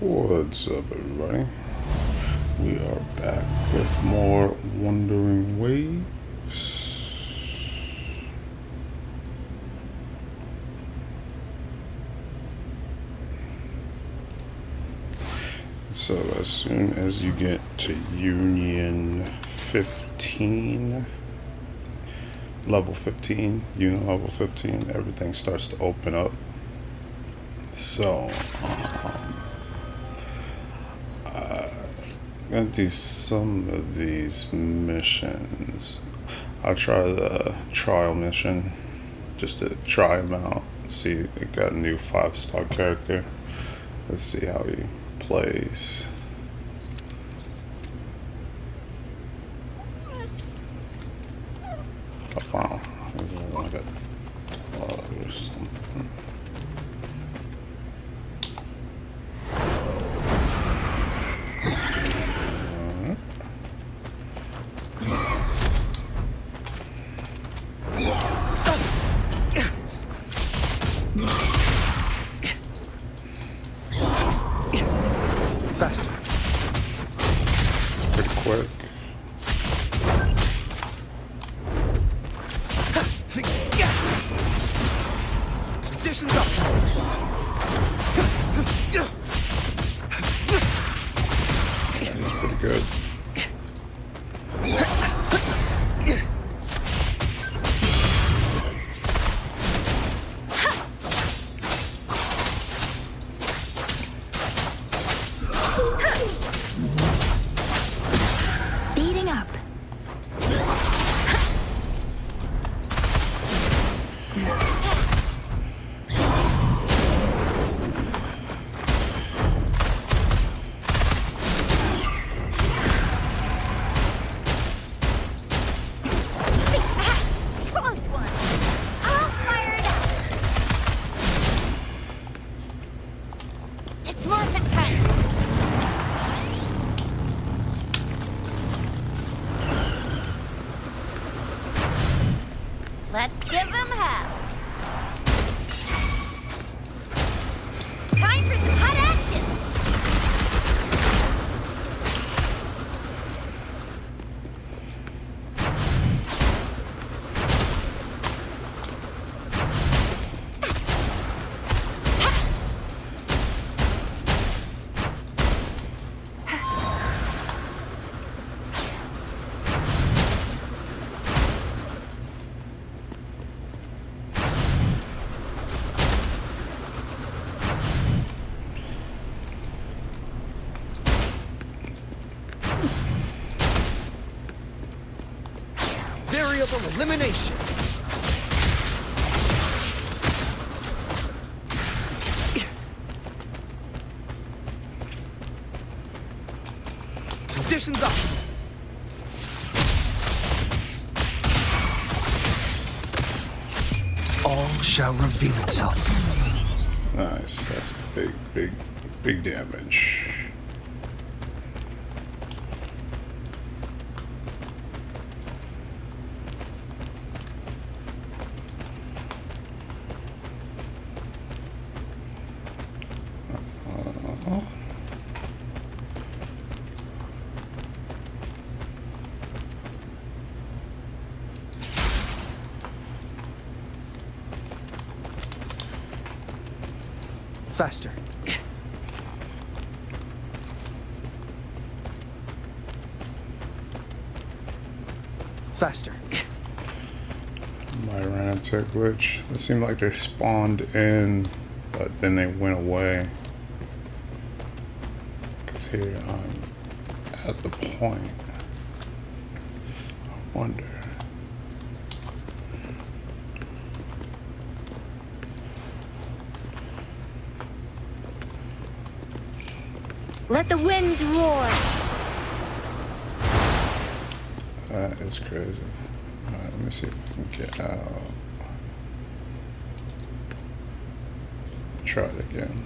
What's up, everybody? We are back with more Wuthering Waves. So as soon as you get to Union 15, level 15, Union level 15, everything starts to open up. So, I'm gonna do some of these missions. I'll try the trial mission just to try him out. See, they got a new 5-star character. Let's see how he plays. Oh, wow, there's only like a 12 or something. Faster. It's pretty quick. Conditions up. It's pretty good. Speeding up. Close one. I'll fire it up. It's morphin' time. Let's give him hell. Time for some hot action. Variable elimination. Conditions up. All shall reveal itself. Nice. That's big damage. Faster. Faster. Might ran into a glitch. It seemed like they spawned in, but then they went away. Because here I'm at the point. I wonder. Let the winds roar. That is crazy. Alright, let me see if I can get out. Try it again.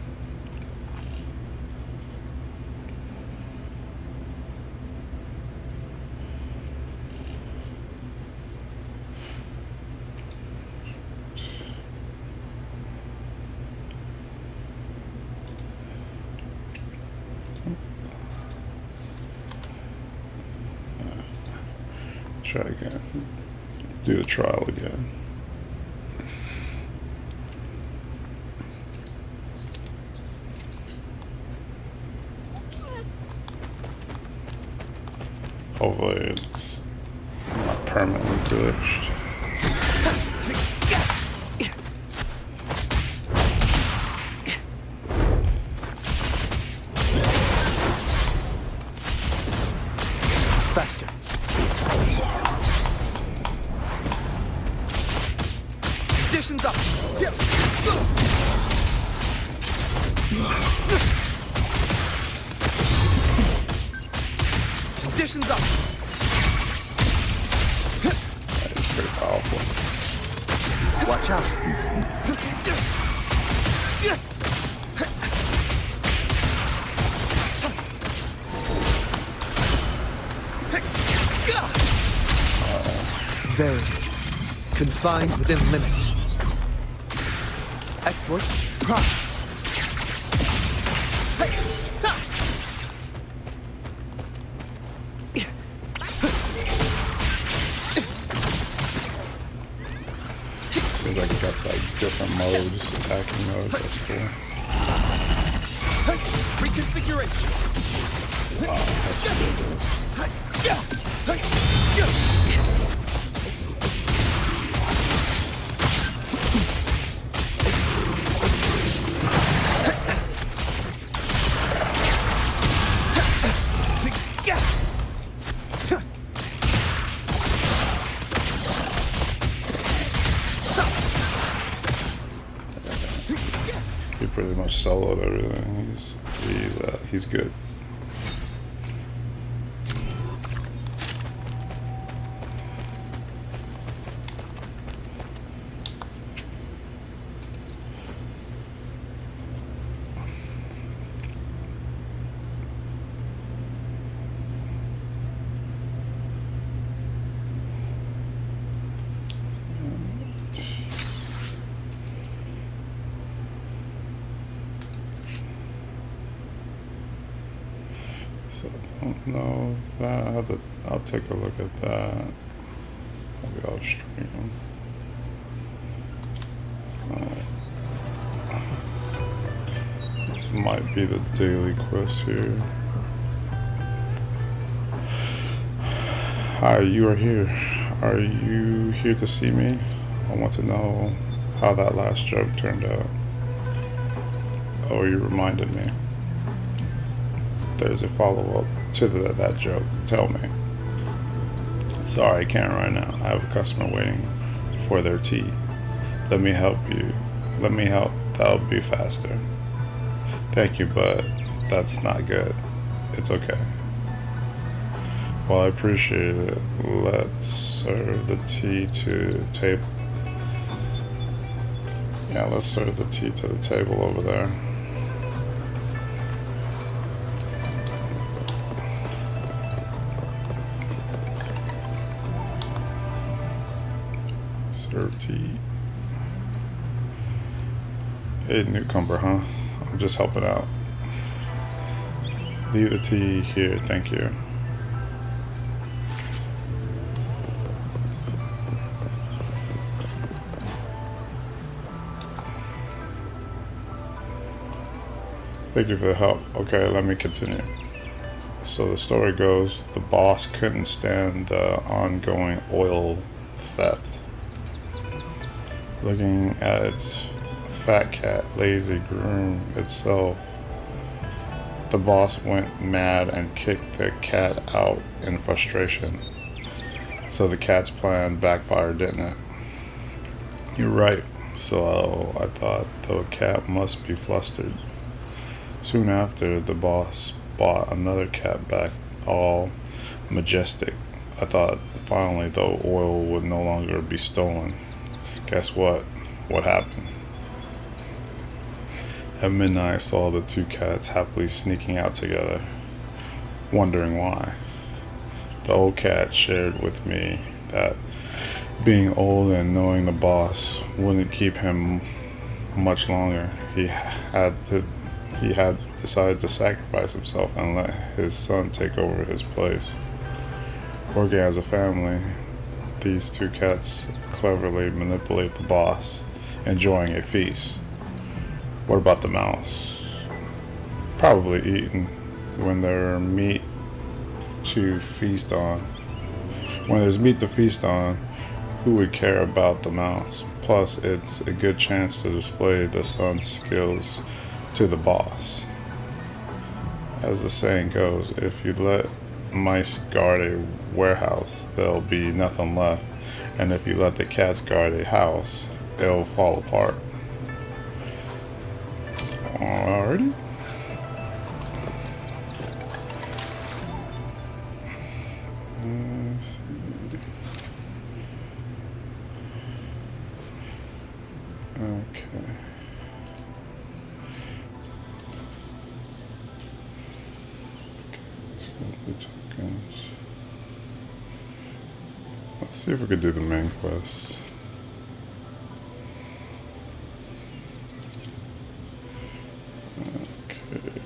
Try again. Do the trial again. Hopefully it's not permanently glitched. Faster. Conditions up. Here. Conditions up. That is pretty powerful. Watch out. Very confined within limits. Export. Prime. Seems like it got like different modes, attacking modes. That's cool. Reconfiguration. Wow, that's ridiculous. He pretty much soloed everything. He's good. So I don't know that. I'll take a look at that. Maybe I'll stream. This might be the daily quest here. Hi, you are here. Are you here to see me? I want to know how that last joke turned out. Oh, you reminded me. There's a follow-up to that joke. Tell me. Sorry, I can't right now. I have a customer waiting for their tea. Let me help you. Let me help. That'll be faster. Thank you, but that's not good. It's okay. Well, I appreciate it. Let's serve the tea to the table. Yeah, let's serve the tea to the table over there. Serve tea. Hey, newcomer, huh? I'm just helping out. Leave the tea here, thank you. Thank you for the help. Okay, let me continue. So the story goes, the boss couldn't stand the ongoing oil theft. Looking at its fat cat lazy groom itself, the boss went mad and kicked the cat out in frustration. So the cat's plan backfired, didn't it? You're right. So I thought the cat must be flustered. Soon after, the boss bought another cat back, all majestic. I thought finally the oil would no longer be stolen. Guess what? What happened? At midnight, I saw the two cats happily sneaking out together, wondering why. The old cat shared with me that being old and knowing the boss wouldn't keep him much longer, he had decided to sacrifice himself and let his son take over his place. Working as a family, these two cats cleverly manipulate the boss, enjoying a feast. What about the mouse? Probably eaten when there's meat to feast on. When there's meat to feast on, who would care about the mouse? Plus, it's a good chance to display the son's skills to the boss. As the saying goes, if you let mice guard a warehouse, there'll be nothing left. And if you let the cats guard a house, it'll fall apart. Alrighty. Let's see. Okay. Let's see if we could do the main quest. Okay.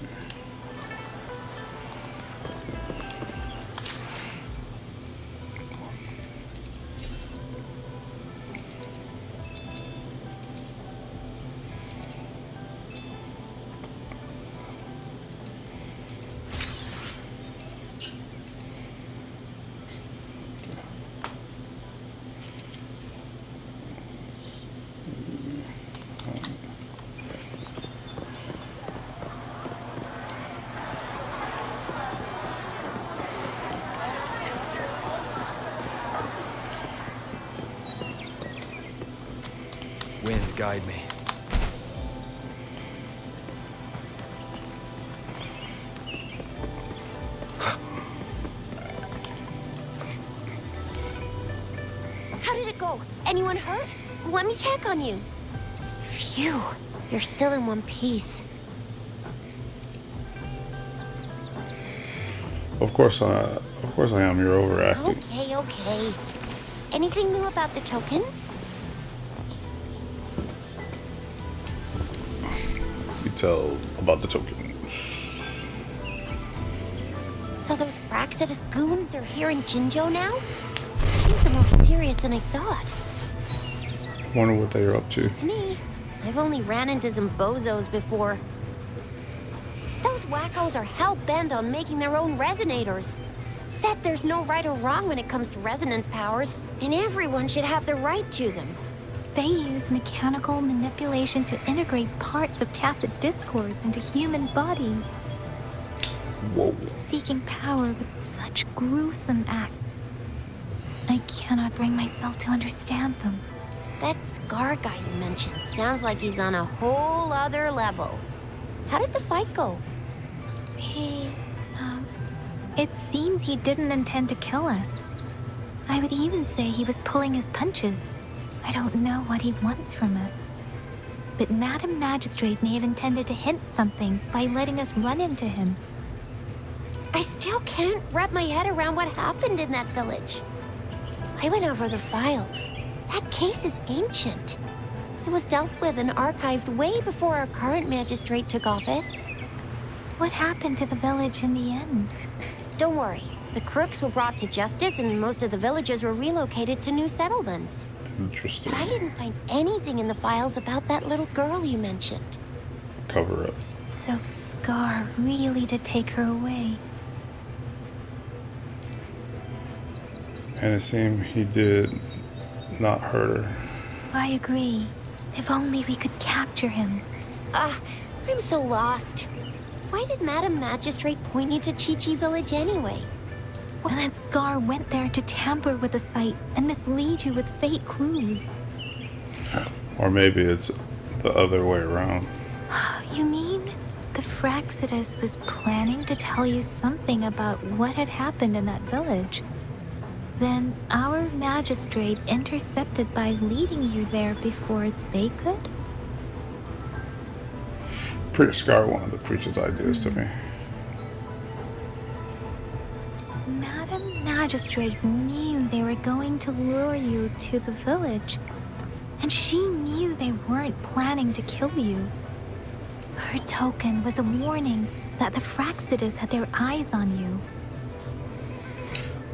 Wind, guide me. How did it go? Anyone hurt? Let me check on you. Phew, you're still in one piece. Of course I am. You're overacting. Okay. Anything new about the tokens? You tell about the tokens. So those Fraxidus goons are here in Jinzhou now? Things are more serious than I thought. Wonder what they're up to. It's me. I've only ran into some bozos before. Those wackos are hell-bent on making their own resonators. Said there's no right or wrong when it comes to resonance powers, and everyone should have the right to them. They use mechanical manipulation to integrate parts of tacit discords into human bodies, Whoa. seeking power with such gruesome acts. I cannot bring myself to understand them. That Scar guy you mentioned sounds like he's on a whole other level. How did the fight go? It seems he didn't intend to kill us. I would even say he was pulling his punches. I don't know what he wants from us. But Madam Magistrate may have intended to hint something by letting us run into him. I still can't wrap my head around what happened in that village. I went over the files. That case is ancient. It was dealt with and archived way before our current magistrate took office. What happened to the village in the end? Don't worry. The crooks were brought to justice and most of the villagers were relocated to new settlements. Interesting. But I didn't find anything in the files about that little girl you mentioned. Cover up. So Scar really did take her away. And it seemed he did not hurt her. I agree. If only we could capture him. I'm so lost. Why did Madam Magistrate point you to Chi-Chi Village anyway? Well, that Scar went there to tamper with the site and mislead you with fake clues. Or maybe it's the other way around. You mean the Fraxidus was planning to tell you something about what had happened in that village? Then our magistrate intercepted by leading you there before they could? Pretty Scar wanted to preach his ideas to me. Madam Magistrate knew they were going to lure you to the village, and she knew they weren't planning to kill you. Her token was a warning that the Fraxidus had their eyes on you.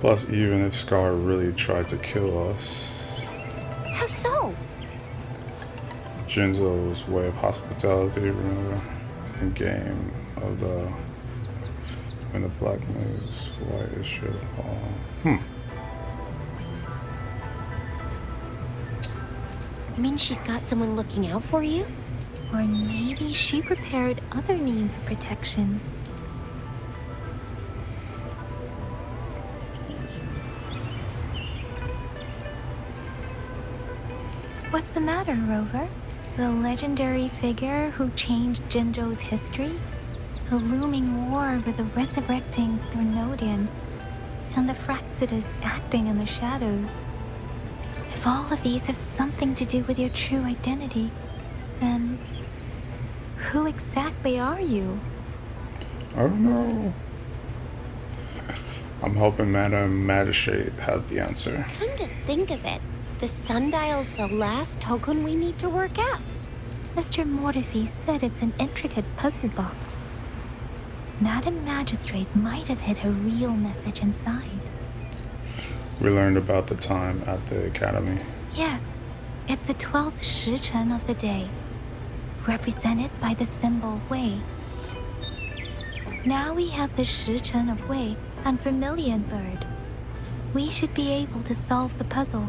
Plus, even if Scar really tried to kill us, How so? Jinzo's way of hospitality, remember, in game of the when the black moves, white is sure to fall. You mean she's got someone looking out for you? Or maybe she prepared other means of protection. What's the matter, Rover? The legendary figure who changed Jinzhou's history? The looming war with the resurrecting Thornodian, and the Fraxidas acting in the shadows. If all of these have something to do with your true identity, then who exactly are you? I don't know. I'm hoping Madam Magistrate has the answer. Come to think of it, the sundial's the last token we need to work out. Mr. Mortefi said it's an intricate puzzle box. Madam Magistrate might have hid a real message inside. We learned about the time at the academy. Yes, it's the 12th Shichen of the day, represented by the symbol Wei. Now we have the Shichen of Wei and Vermilion Bird. We should be able to solve the puzzle.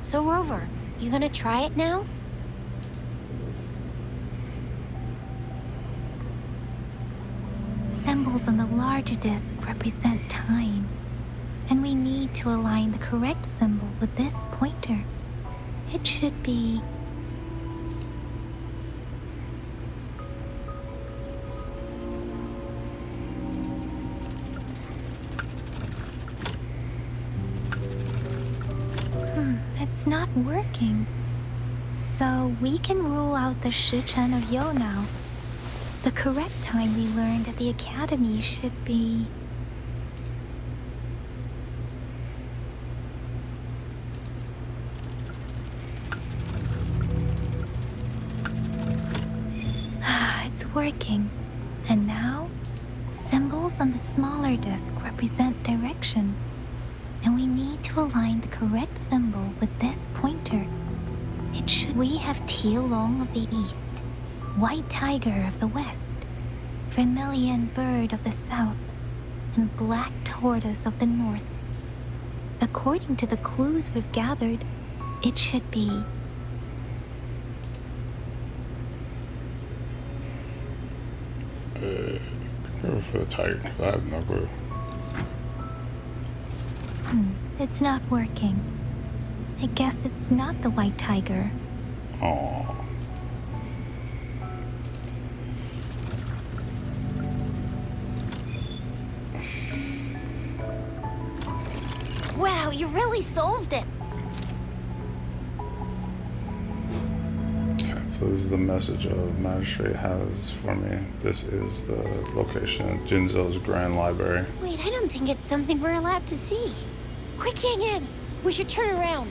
So Rover, you gonna try it now? Symbols on the larger disc represent time, and we need to align the correct symbol with this pointer. It should be... It's not working. So we can rule out the Shichen of Yo now. The correct time we learned at the academy should be... It's working. And now, symbols on the smaller disc represent direction. And we need to align the correct symbol with this pointer. It should... We have Tielong of the east, White Tiger of the west, Vermilion Bird of the south, and Black Tortoise of the north. According to the clues we've gathered, it should be... Go for the tiger. I have no clue. It's not working. I guess it's not the White Tiger. Aww. Wow, you really solved it. So this is the message of Magistrate has for me. This is the location of Jinzo's Grand Library. Wait, I don't think it's something we're allowed to see. Quick, Yang Yang! We should turn around.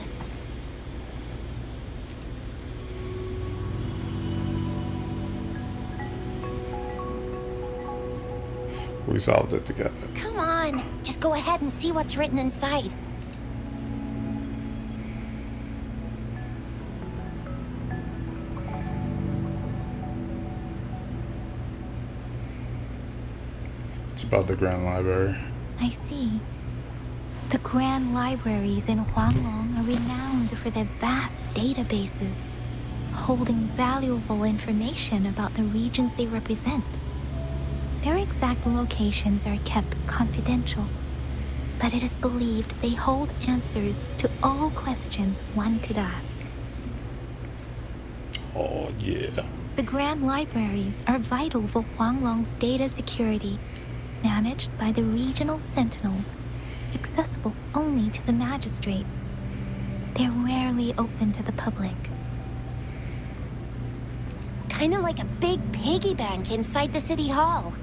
We solved it together. Come on, just go ahead and see what's written inside. It's about the Grand Library. I see. The grand libraries in Huanglong are renowned for their vast databases, holding valuable information about the regions they represent. Their exact locations are kept confidential, but it is believed they hold answers to all questions one could ask. Oh, yeah. The grand libraries are vital for Huanglong's data security, managed by the regional sentinels, accessible only to the magistrates. They're rarely open to the public. Kinda like a big piggy bank inside the city hall,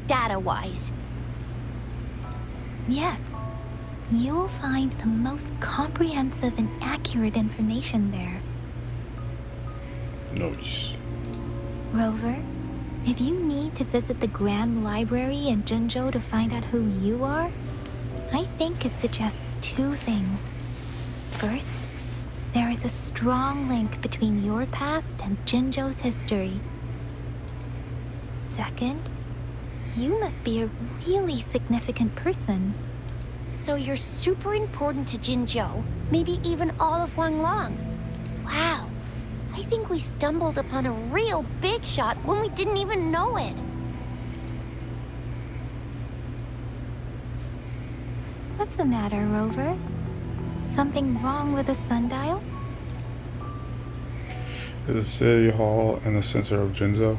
data-wise. Yes, you will find the most comprehensive and accurate information there. Nice. Rover, If you need to visit the Grand Library in Jinzhou to find out who you are, I think it suggests two things. First, there is a strong link between your past and Jinzhou's history. Second, you must be a really significant person. So you're super important to Jinzhou, maybe even all of Huanglong. Wow, I think we stumbled upon a real big shot when we didn't even know it. What's the matter, Rover? Something wrong with the sundial? Is the city hall in the center of Jinzhou?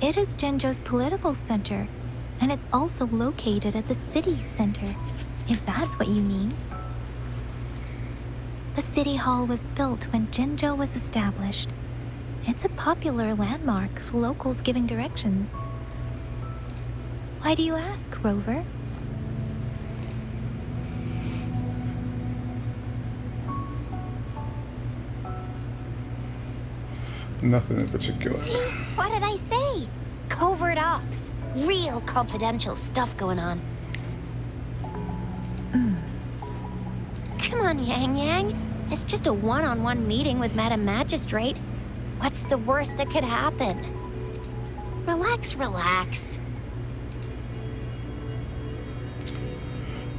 It is Jinzhou's political center, and it's also located at the city center, if that's what you mean. The city hall was built when Jinzhou was established. It's a popular landmark for locals giving directions. Why do you ask, Rover? Nothing in particular. See, what did I say? Covert ops. Real confidential stuff going on. Come on, Yang Yang. It's just a one-on-one meeting with Madam Magistrate. What's the worst that could happen? Relax, relax.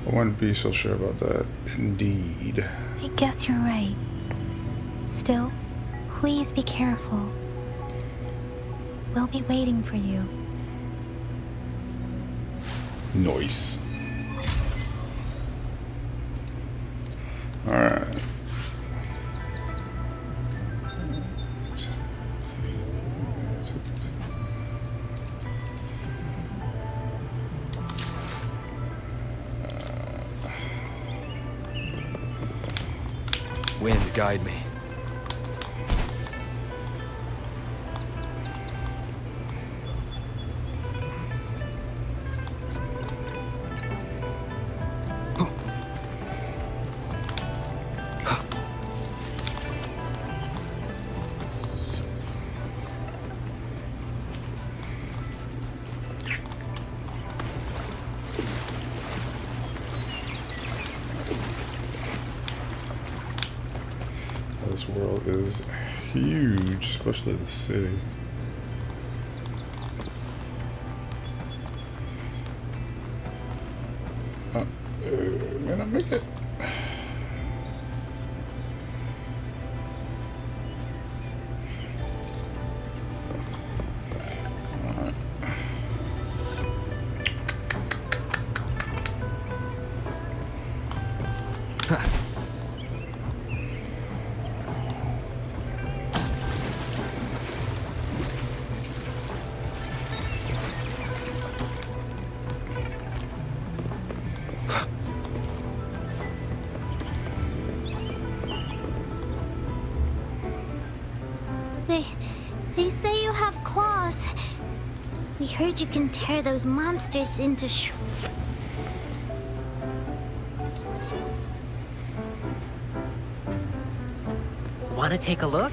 I wouldn't be so sure about that. Indeed. I guess you're right. Still, please be careful. We'll be waiting for you. Nice. Alright. Wind, guide me. This world is huge, especially the city. Man, I make it. They say you have claws. We heard you can tear those monsters into Want to take a look?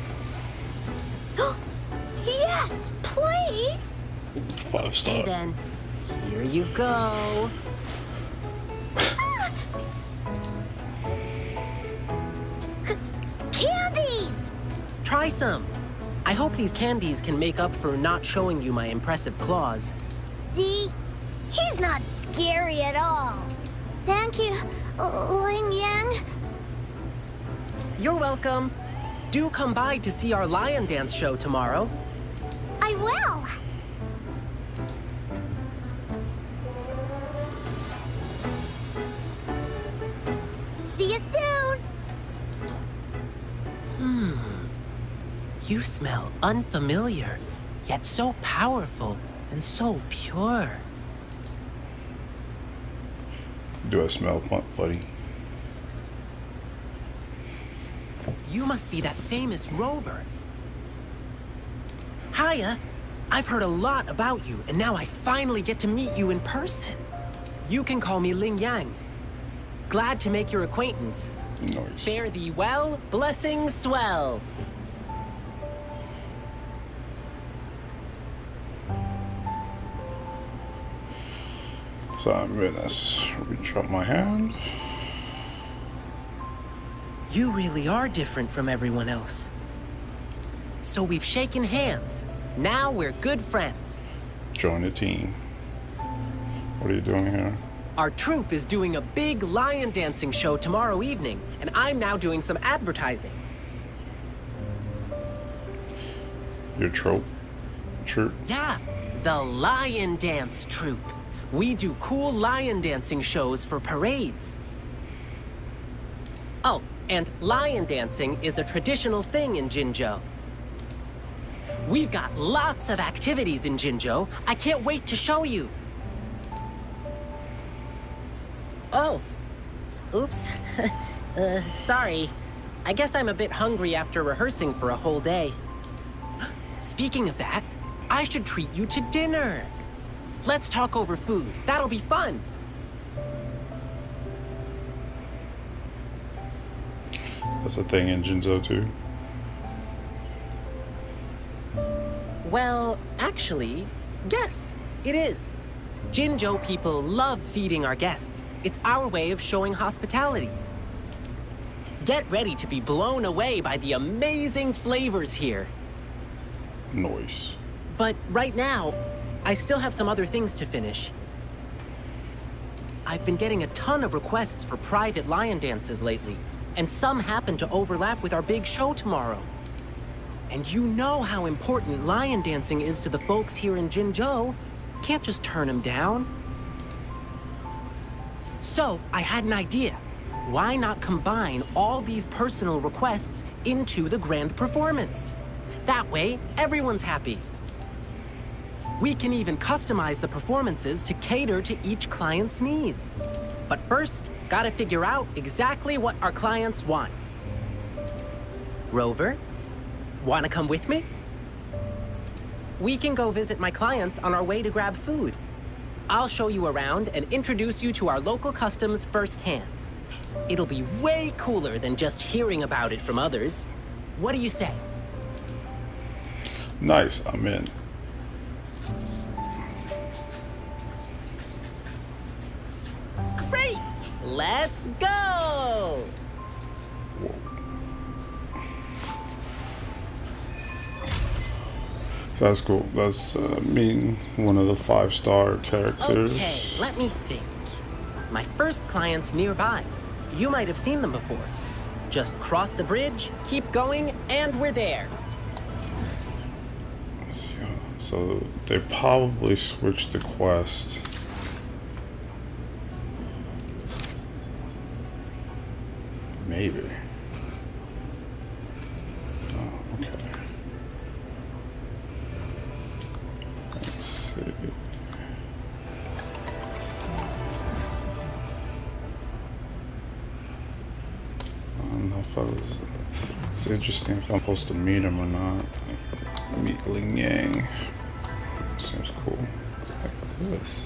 Yes, please! 5-star. Okay then, here you go. Candies! Try some. I hope these candies can make up for not showing you my impressive claws. See? He's not scary at all. Thank you, Ling Yang. You're welcome. Do come by to see our lion dance show tomorrow. I will. See you soon! You smell unfamiliar, yet so powerful and so pure. Do I smell funny? You must be that famous rover. Hiya! I've heard a lot about you, and now I finally get to meet you in person. You can call me Ling Yang. Glad to make your acquaintance. Nice. Fare thee well, blessings swell. So I'm gonna reach out my hand. You really are different from everyone else. So we've shaken hands. Now we're good friends. Join the team. What are you doing here? Our troupe is doing a big lion dancing show tomorrow evening, and I'm now doing some advertising. Your trope? Troop? Yeah, the Lion Dance Troupe. We do cool lion dancing shows for parades. Oh, and lion dancing is a traditional thing in Jinzhou. We've got lots of activities in Jinzhou. I can't wait to show you. Oh, oops. Sorry. I guess I'm a bit hungry after rehearsing for a whole day. Speaking of that, I should treat you to dinner. Let's talk over food. That'll be fun. That's a thing in Jinzhou too. Well, actually, yes, it is. Jinzhou people love feeding our guests. It's our way of showing hospitality. Get ready to be blown away by the amazing flavors here. Noise. But right now, I still have some other things to finish. I've been getting a ton of requests for private lion dances lately, and some happen to overlap with our big show tomorrow. And you know how important lion dancing is to the folks here in Jinzhou. Can't just turn them down. So, I had an idea. Why not combine all these personal requests into the grand performance? That way, everyone's happy. We can even customize the performances to cater to each client's needs. But first, gotta figure out exactly what our clients want. Rover, wanna come with me? We can go visit my clients on our way to grab food. I'll show you around and introduce you to our local customs firsthand. It'll be way cooler than just hearing about it from others. What do you say? Nice, I'm in. Great! Let's go! That's cool. That's meeting one of the 5-star characters. Okay, let me think. My first client's nearby. You might have seen them before. Just cross the bridge, keep going, and we're there. So they probably switched the quest. Maybe. Oh, okay. Let's see. I don't know if I was. It's interesting if I'm supposed to meet him or not. Meet Ling Yang. Seems cool. Like this.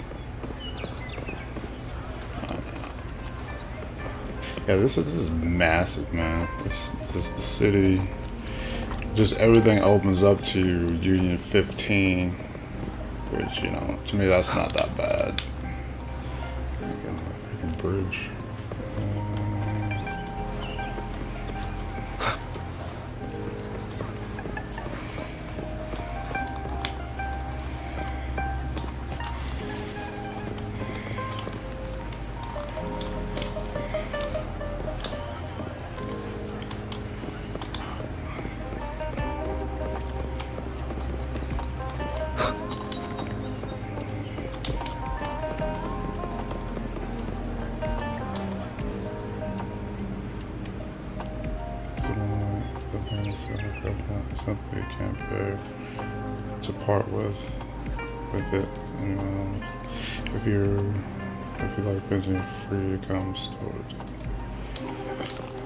Yeah, this is massive, man. This the city. Just everything opens up to Union 15, which, you know, to me that's not that bad. Again, the freaking bridge. Simply can't bear to part with it. Anyone else? If you like visiting, free to come storage.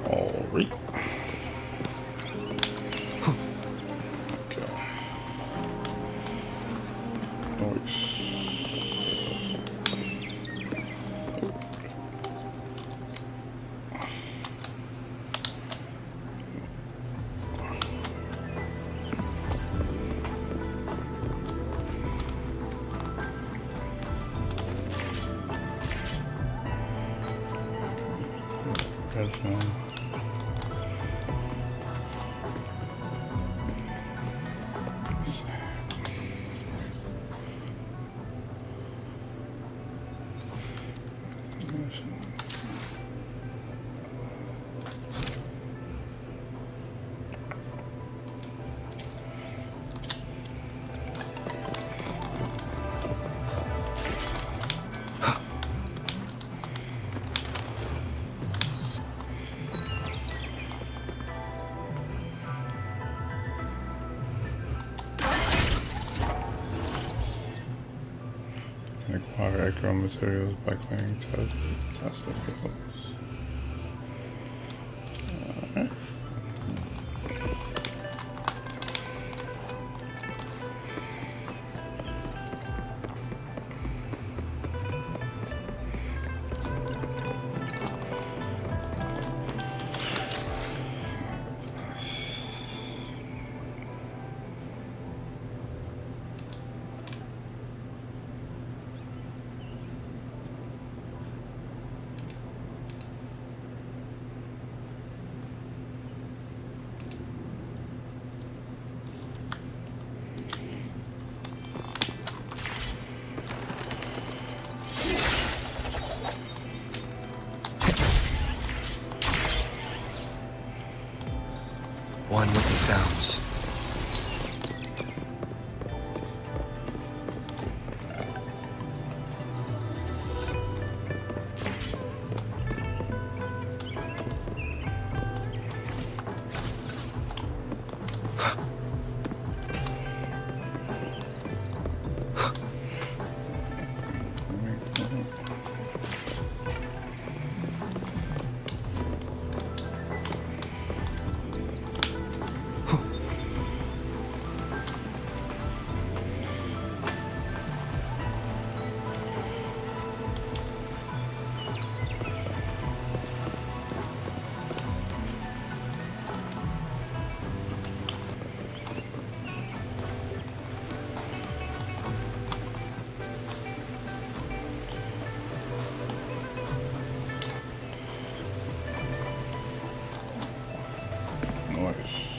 All right. Okay. Nice. Acquire echo materials by clearing test the fields. Alright. One with the sounds. Nice.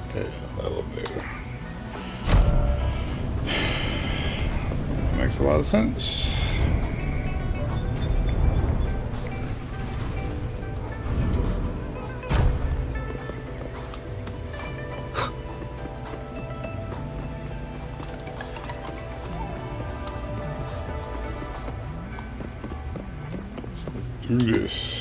Okay, elevator. Makes a lot of sense. Let's do this.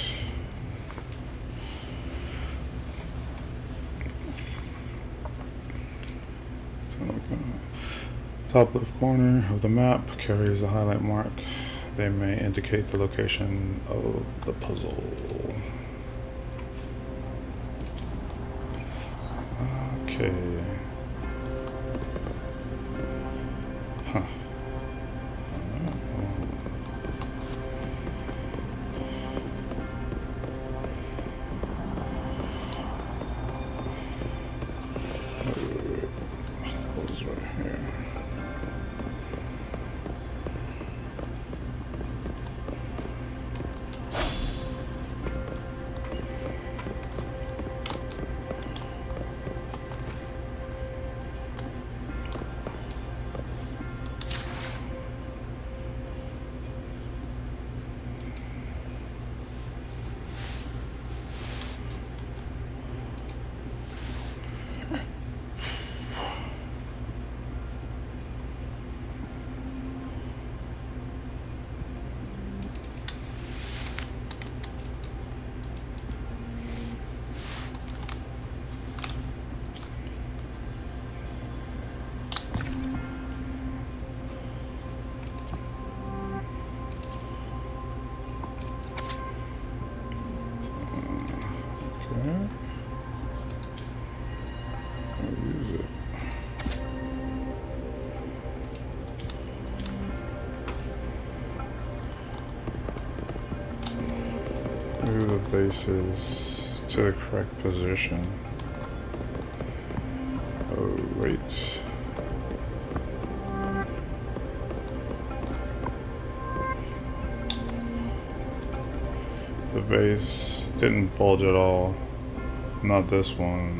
Top left corner of the map carries a highlight mark. They may indicate the location of the puzzle. Okay. Huh. What's right here? move the vases to the correct position. Oh, wait. The vase didn't bulge at all. Not this one.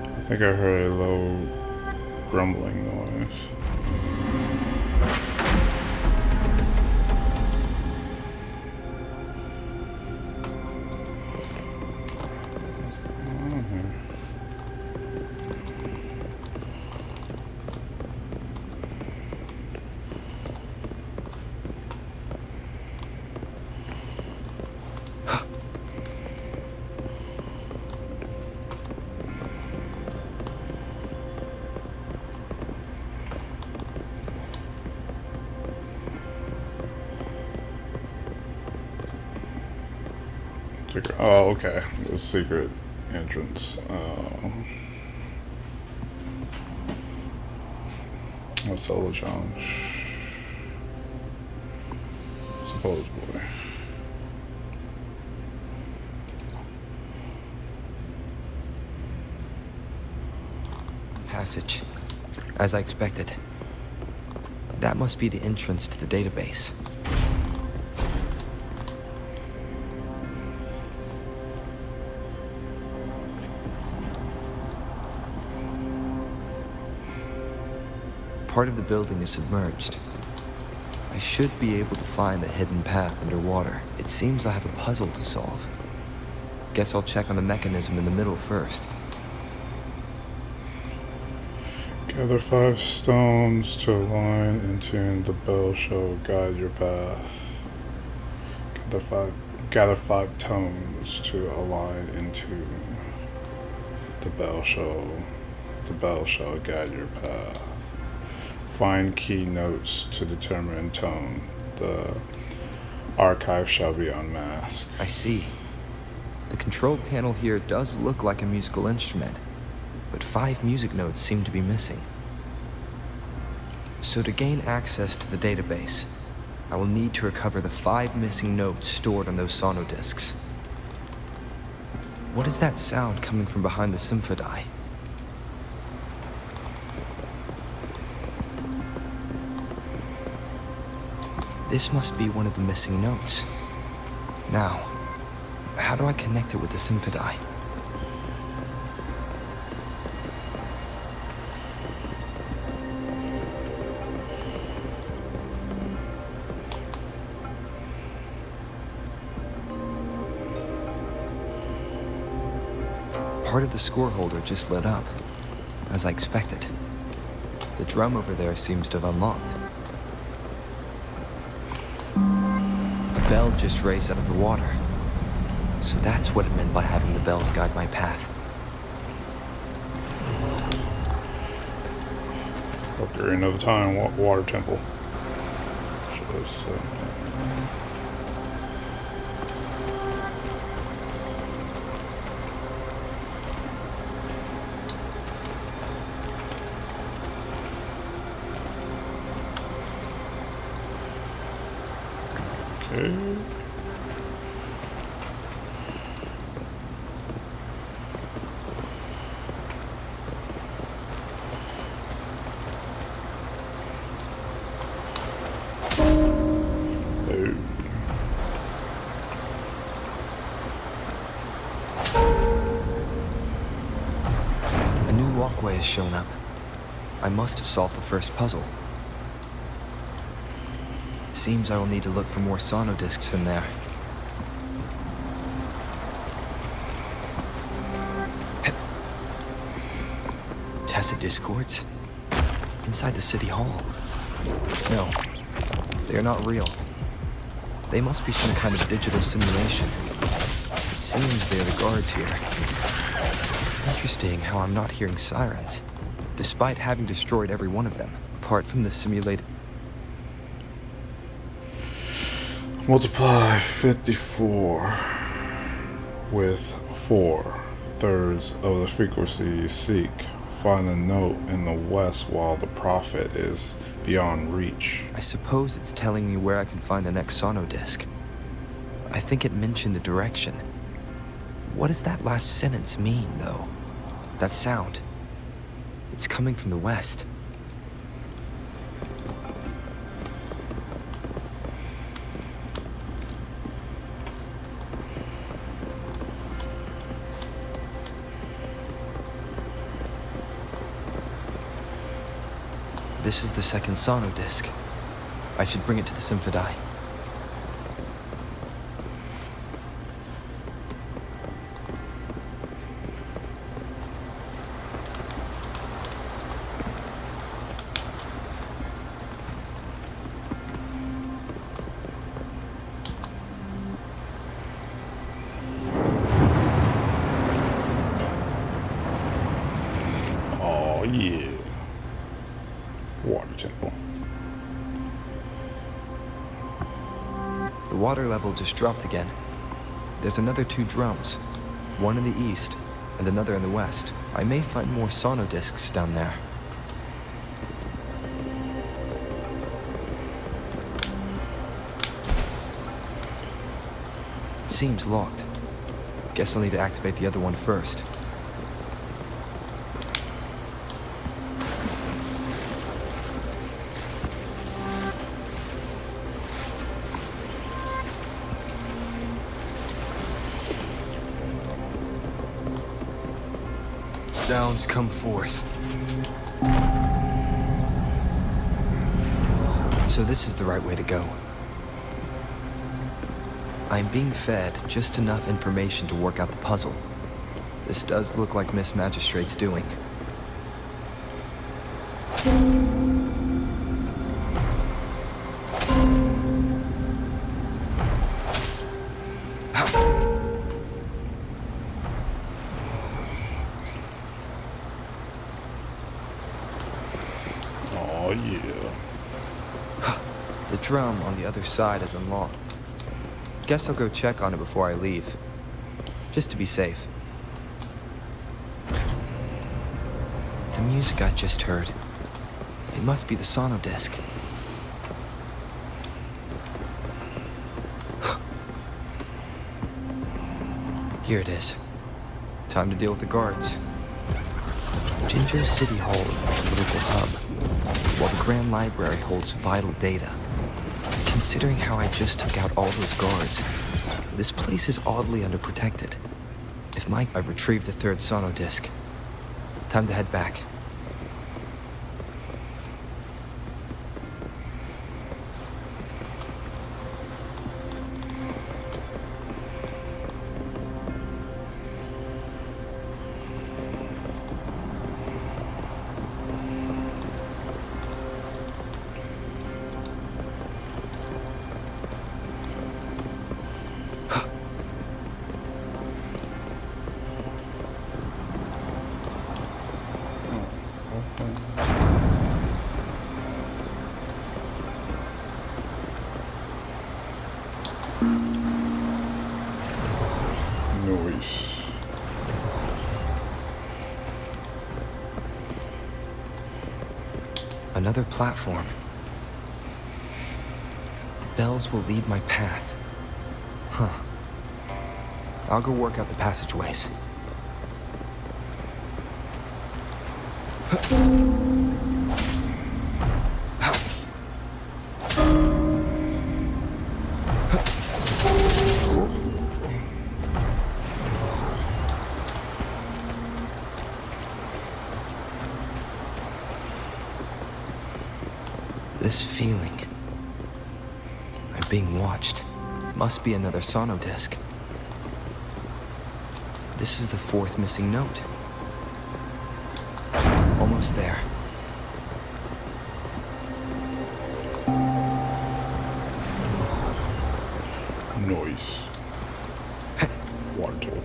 I think I heard a low grumbling noise. Oh, okay. The secret entrance. A solo challenge. Supposedly. Passage. As I expected. That must be the entrance to the database. Part of the building is submerged. I should be able to find the hidden path underwater. It seems I have a puzzle to solve. Guess I'll check on the mechanism in the middle first. Gather 5 stones to align into the bell shall guide your path. Gather five tones to align into the bell shall guide your path. Find key notes to determine tone. The archive shall be unmasked. I see. The control panel here does look like a musical instrument, but 5 music notes seem to be missing. So to gain access to the database, I will need to recover the 5 missing notes stored on those sonodiscs. What is that sound coming from behind the symphony? This must be one of the missing notes. Now, how do I connect it with the symphony? Part of the score holder just lit up, as I expected. The drum over there seems to have unlocked. The bell just raised out of the water. So that's what it meant by having the bells guide my path. During another time, water temple. Just, okay. A new walkway has shown up. I must have solved the first puzzle. Seems I will need to look for more sonodiscs in there. Tacit discords? Inside the city hall? No, they are not real. They must be some kind of digital simulation. It seems they are the guards here. Interesting how I'm not hearing sirens, despite having destroyed every one of them, apart from the simulated... Multiply 54 with 4/3 of the frequency you seek. find the note in the west while the prophet is beyond reach. I suppose it's telling me where I can find the next sono disc. I think it mentioned a direction. What does that last sentence mean, though? That sound. It's coming from the west. This is the second sono disc. I should bring it to the Symphodi. Oh yeah. Water temple. The water level just dropped again. There's another 2 drums, one in the east and another in the west. I may find more sono discs down there. It seems locked. Guess I'll need to activate the other one first. Sounds come forth. So this is the right way to go. I'm being fed just enough information to work out the puzzle. This does look like Miss Magistrate's doing. Oh yeah. The drum on the other side is unlocked. Guess I'll go check on it before I leave. Just to be safe. The music I just heard. It must be the sono disc. Here it is. Time to deal with the guards. Ginger City Hall is the political hub, while the Grand Library holds vital data. Considering how I just took out all those guards, this place is oddly underprotected. If I've retrieved the 3rd sono disc. Time to head back. Noise. Another platform. The bells will lead my path. Huh. I'll go work out the passageways. This feeling. I'm being watched. Must be another sono disc. This is the 4th missing note. Almost there. Noise. Water temple.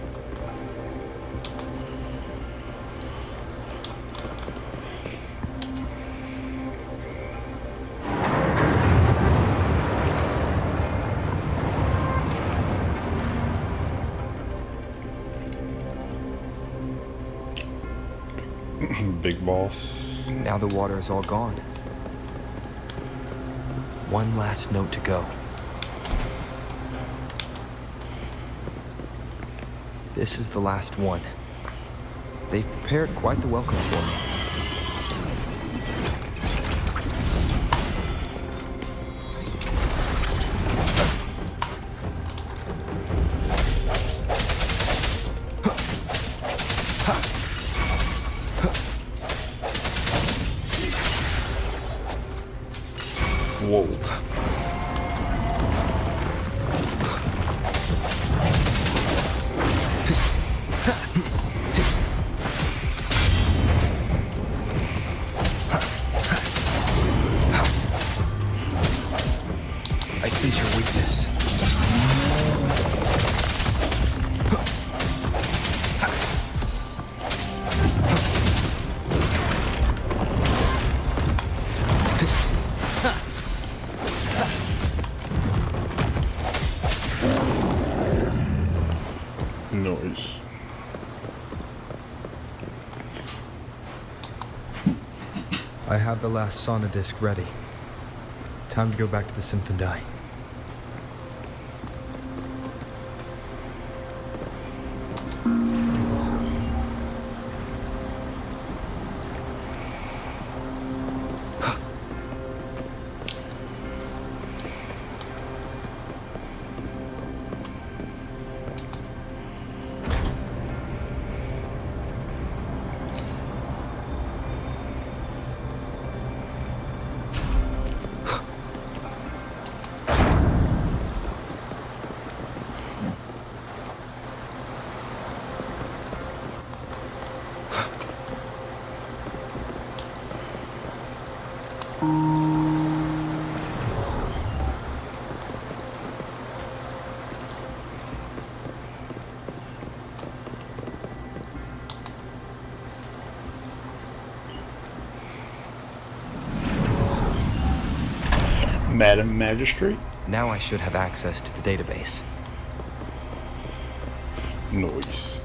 Big boss. Now the water is all gone. One last note to go. This is the last one. They've prepared quite the welcome for me. Whoa. I sense your weakness. Noise. I have the last sauna disc ready. Time to go back to the Symphondai. Madam Magistrate? Now I should have access to the database. Noise.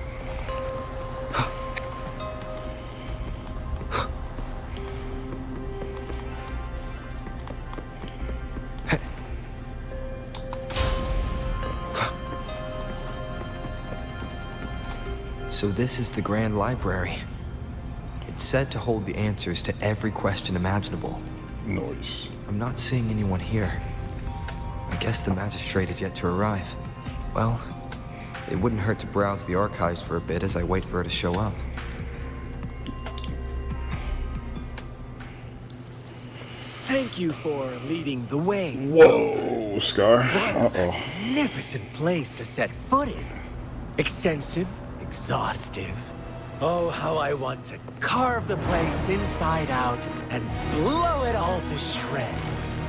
So this is the Grand Library. It's said to hold the answers to every question imaginable. Noise. I'm not seeing anyone here. I guess the magistrate is yet to arrive. Well, it wouldn't hurt to browse the archives for a bit as I wait for her to show up. Thank you for leading the way. Whoa, Scar. What a Uh-oh. magnificent place to set foot in. Extensive, exhaustive. Oh, how I want to carve the place inside out and blow it all to shreds.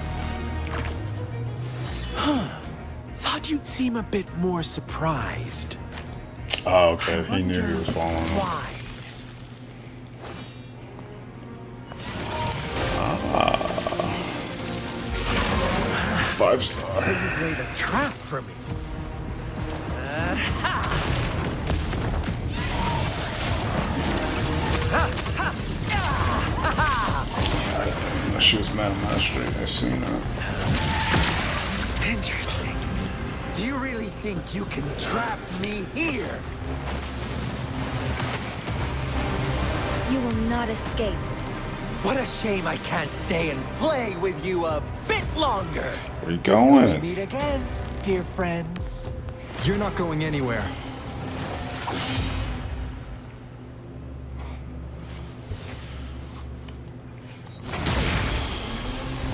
Thought you'd seem a bit more surprised. Oh, okay. He knew he was following him. Why? 5-star. So you've laid a trap for me. She was Madam Magistrate. I seen that. Interesting. Do you really think you can trap me here? You will not escape. What a shame I can't stay and play with you a bit longer. Where you Till we going? meet again, dear friends. You're not going anywhere.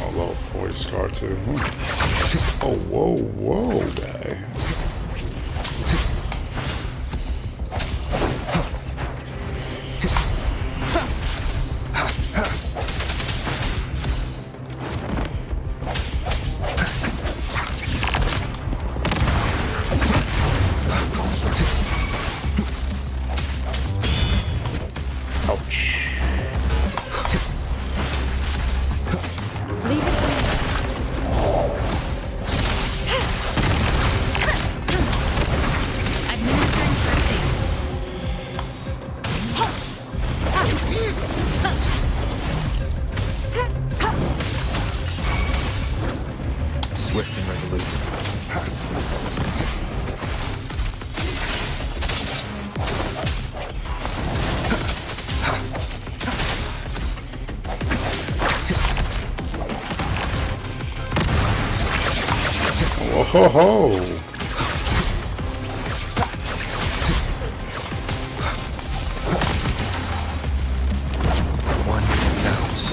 Oh, level 40 Scar too. Oh, whoa, whoa, guy. Ouch. Leave it to me. resolute. Whoa ho ho! One sounds.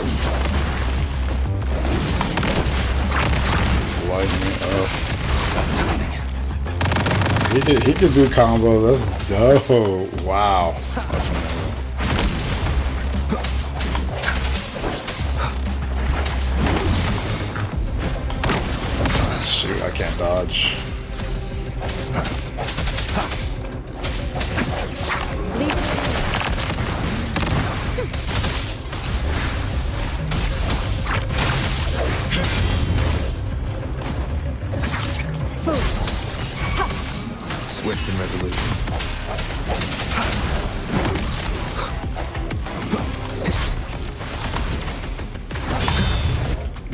Light me up. That timing. He could do combos. That's dope. Wow. That's amazing. Shoot, I can't dodge. Swift and resolute.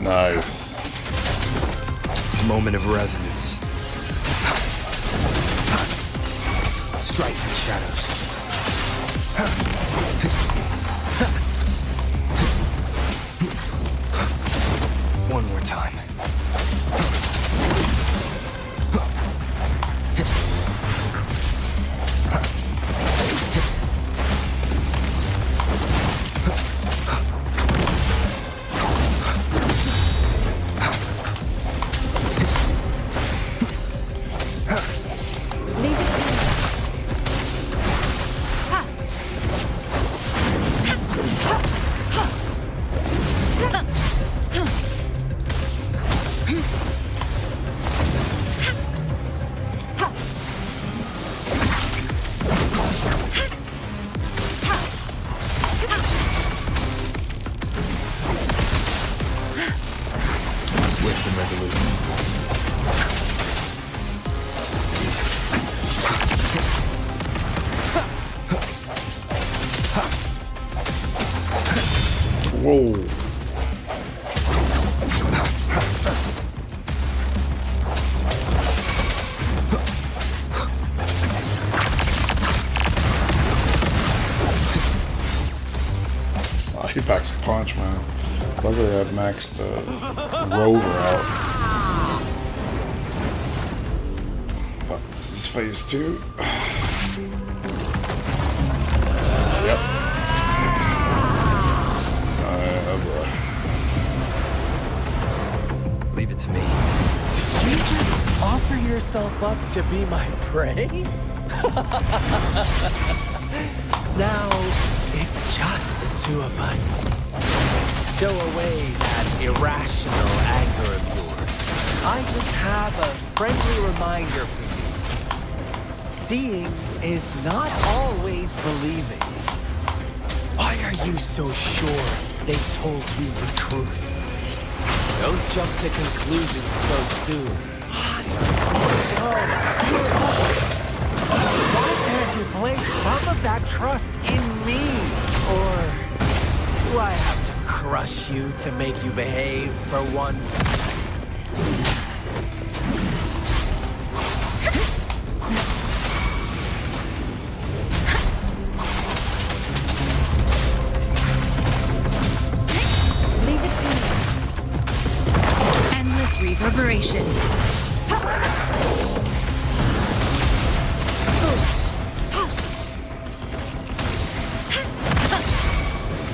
Nice. Moment of resonance. Strike in the shadows. One more time. Swift and resolute. Whoa. Oh, he packs a punch, man. Luckily I maxed Rover out. But this is phase 2. Yep. Oh boy. Leave it to me. You just offer yourself up to be my prey? Now, it's just the two of us. Stow away that irrational anger of yours. I just have a friendly reminder for you. Seeing is not always believing. Why are you so sure they told you the truth? Don't jump to conclusions so soon. Why can't you place some of that trust in me? Or do I have to crush you to make you behave for once? Leave it to me. Endless reverberation.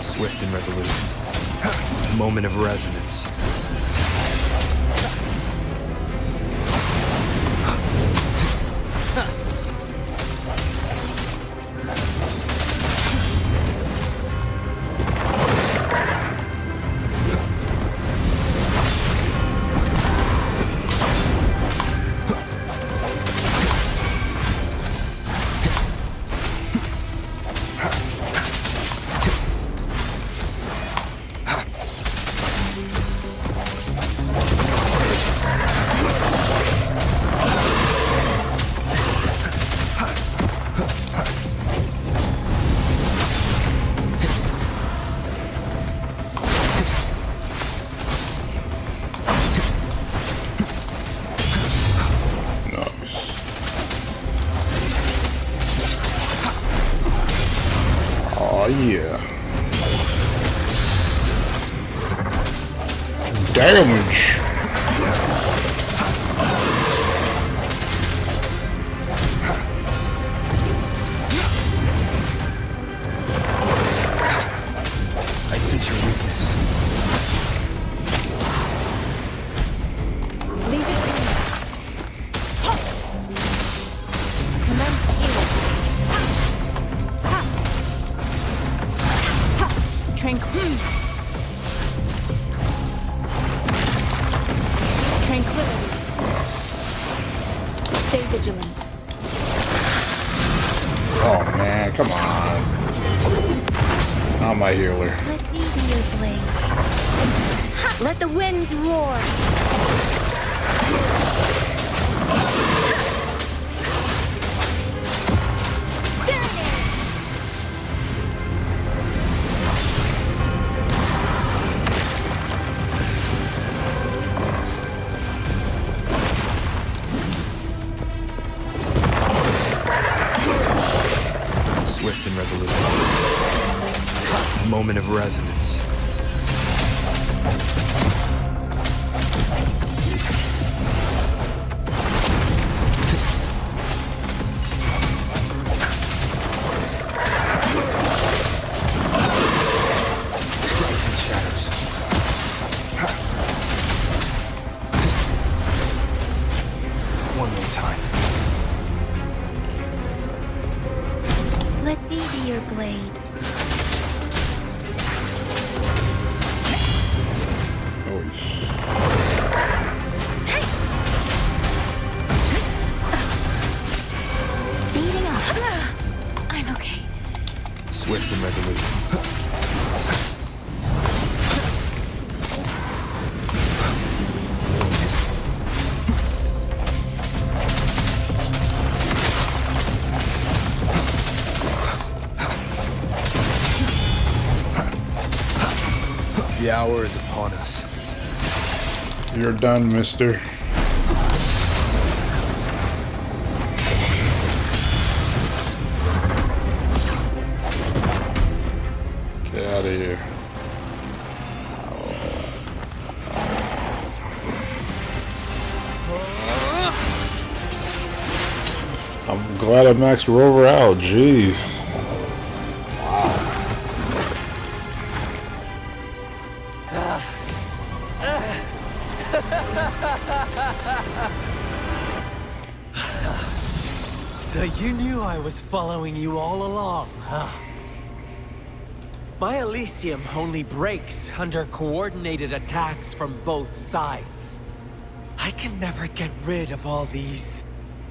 Swift and resolute. Moment of resonance. damage. I sense your weakness. Leave it to me. Commence healing. Tranquility. Stay vigilant. Oh man, come on. Not my healer. Let me be your blade. Let the winds roar. Swift and resolute. Moment of resonance. Right-hand shadows. One more time. Let me be your blade. Holy sh- Speeding up. I'm okay. Swift and resolute. The hour is upon us. You're done, mister. Get out of here. I'm glad I maxed Rover out. Jeez. So you knew I was following you all along, huh? My Elysium only breaks under coordinated attacks from both sides. I can never get rid of all these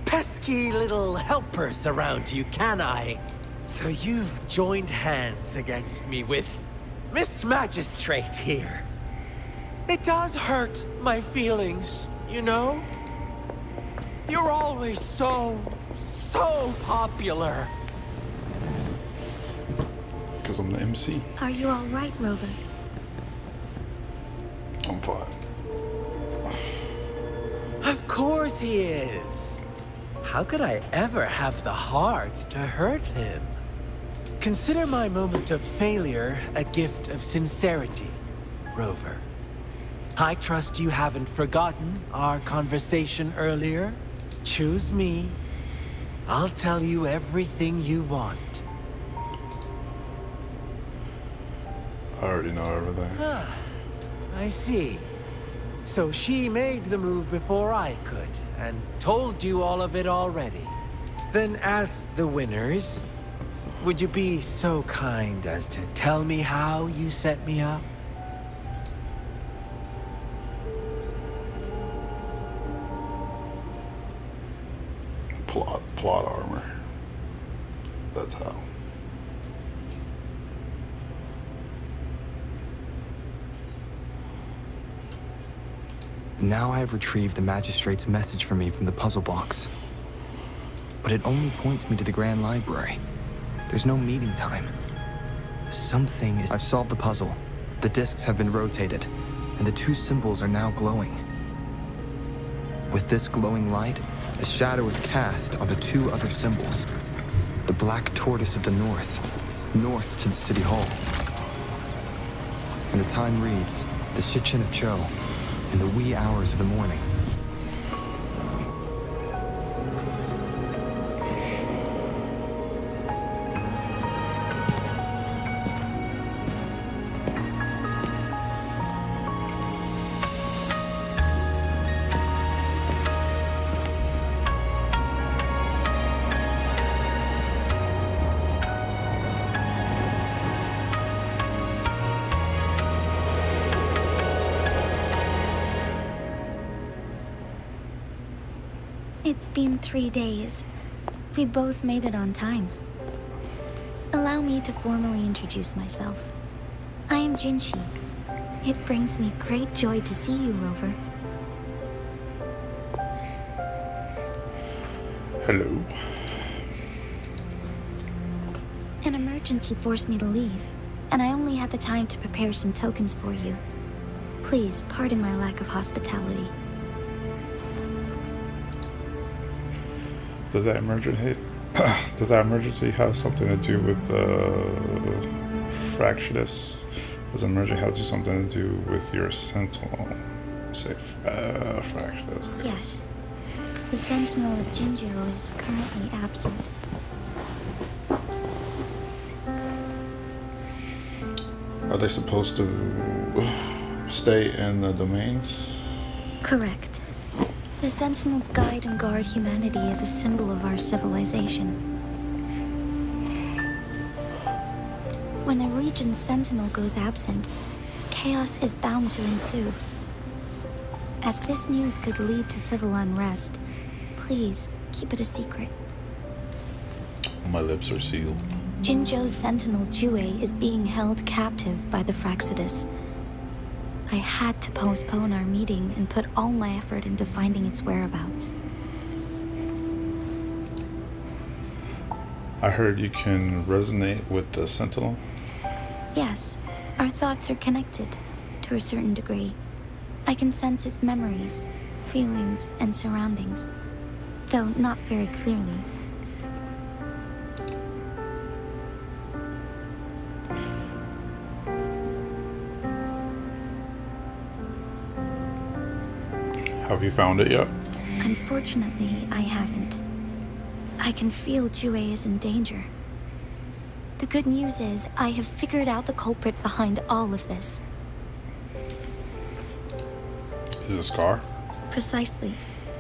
pesky little helpers around you, can I? So you've joined hands against me with Miss Magistrate here. It does hurt my feelings, you know? You're always so popular. Because I'm the MC. Are you all right, Rover? I'm fine. Of course he is. How could I ever have the heart to hurt him? Consider my moment of failure a gift of sincerity, Rover. I trust you haven't forgotten our conversation earlier. Choose me. I'll tell you everything you want. I already know everything. I see. So she made the move before I could, and told you all of it already. Then as the winners, would you be so kind as to tell me how you set me up? Plot armor. That's how. Now I have retrieved the Magistrate's message for me from the puzzle box. But it only points me to the Grand Library. There's no meeting time. Something is... I've solved the puzzle. The discs have been rotated, and the two symbols are now glowing. With this glowing light, a shadow is cast onto two other symbols. The Black Tortoise of the North, north to the City Hall. And the time reads, the Shichen of Cho, in the wee hours of the morning. It's been 3 days. We both made it on time. Allow me to formally introduce myself. I am Jinshi. It brings me great joy to see you, Rover. Hello. An emergency forced me to leave, and I only had the time to prepare some tokens for you. Please pardon my lack of hospitality. Does that emergency have something to do with Fractious? Does emergency have something to do with your Sentinel? Say Fractious. Yes. The Sentinel of Jinjo is currently absent. Are they supposed to stay in the domains? Correct. The Sentinels guide and guard humanity as a symbol of our civilization. When a region's Sentinel goes absent, chaos is bound to ensue. As this news could lead to civil unrest, please keep it a secret. My lips are sealed. Jinjo's Sentinel Jue is being held captive by the Fractious. I had to postpone our meeting and put all my effort into finding its whereabouts. I heard you can resonate with the Sentinel. Yes, our thoughts are connected, to a certain degree. I can sense its memories, feelings, and surroundings, though not very clearly. Have you found it yet? Unfortunately, I haven't. I can feel Jue is in danger. The good news is, I have figured out the culprit behind all of this. Is it Scar? Precisely.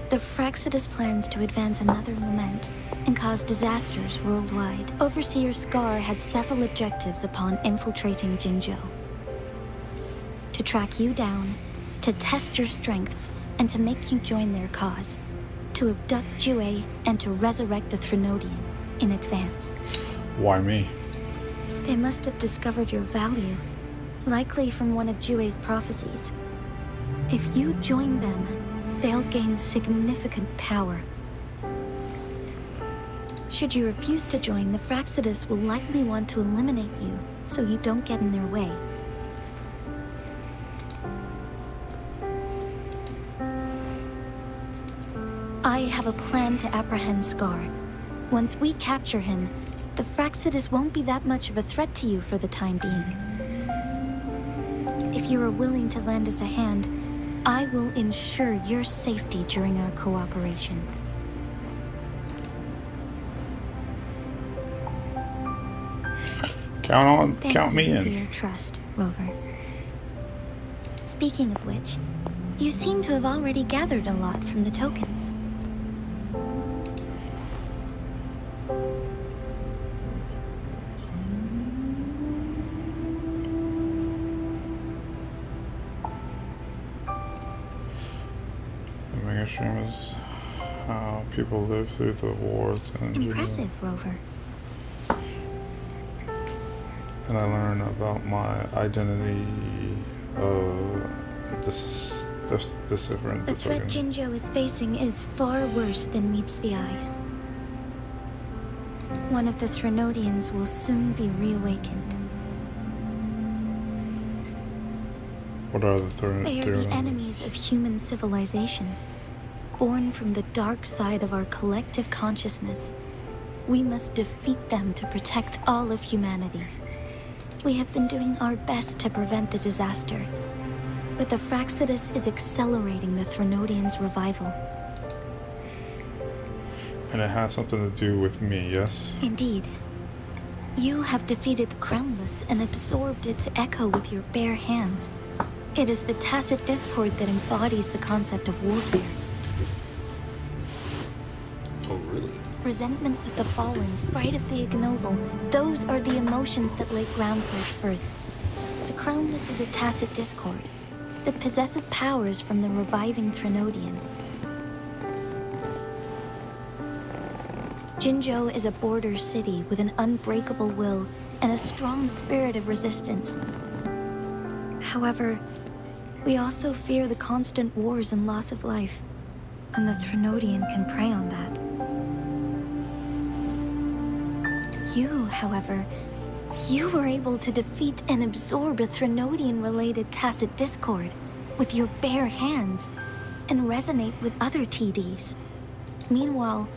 The Fractious plans to advance another lament and cause disasters worldwide. Overseer Scar had several objectives upon infiltrating Jinjo. To track you down, to test your strengths, and to make you join their cause. To abduct Jue and to resurrect the Threnodian in advance. Why me? They must have discovered your value, likely from one of Jue's prophecies. If you join them, they'll gain significant power. Should you refuse to join, the Fractious will likely want to eliminate you, so you don't get in their way. I have a plan to apprehend Scar. Once we capture him, the Fractious won't be that much of a threat to you for the time being. If you are willing to lend us a hand, I will ensure your safety during our cooperation. Count me Thank you in. for your trust, Rover. Speaking of which, you seem to have already gathered a lot from the tokens. The mega stream is how people live through the wars and Impressive, Rover. and I learn about my identity. This different. The threat Jinjo is facing is far worse than meets the eye. One of the Threnodians will soon be reawakened. What are the They are the enemies of human civilizations, born from the dark side of our collective consciousness. We must defeat them to protect all of humanity. We have been doing our best to prevent the disaster, but the Fraxidus is accelerating the Threnodians' revival. And it has something to do with me, yes? Indeed. You have defeated the Crownless and absorbed its echo with your bare hands. It is the tacit discord that embodies the concept of warfare. Oh, really? Resentment of the fallen, fright of the ignoble, those are the emotions that lay ground for its birth. The Crownless is a tacit discord that possesses powers from the reviving Threnodian. Jinzhou is a border city with an unbreakable will and a strong spirit of resistance. However, we also fear the constant wars and loss of life, and the Threnodian can prey on that. You, however, you were able to defeat and absorb a Threnodian-related tacit discord with your bare hands and resonate with other TDs. Meanwhile,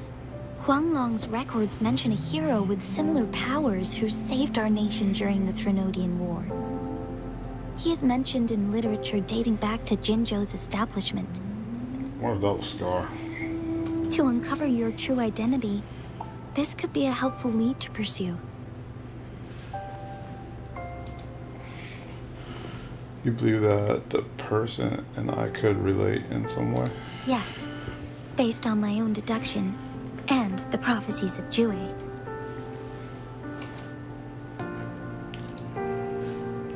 Huanglong's records mention a hero with similar powers who saved our nation during the Threnodian War. He is mentioned in literature dating back to Jinzhou's establishment. What if that was Scar? To uncover your true identity, this could be a helpful lead to pursue. You believe that the person and I could relate in some way? Yes, based on my own deduction and the prophecies of Jue.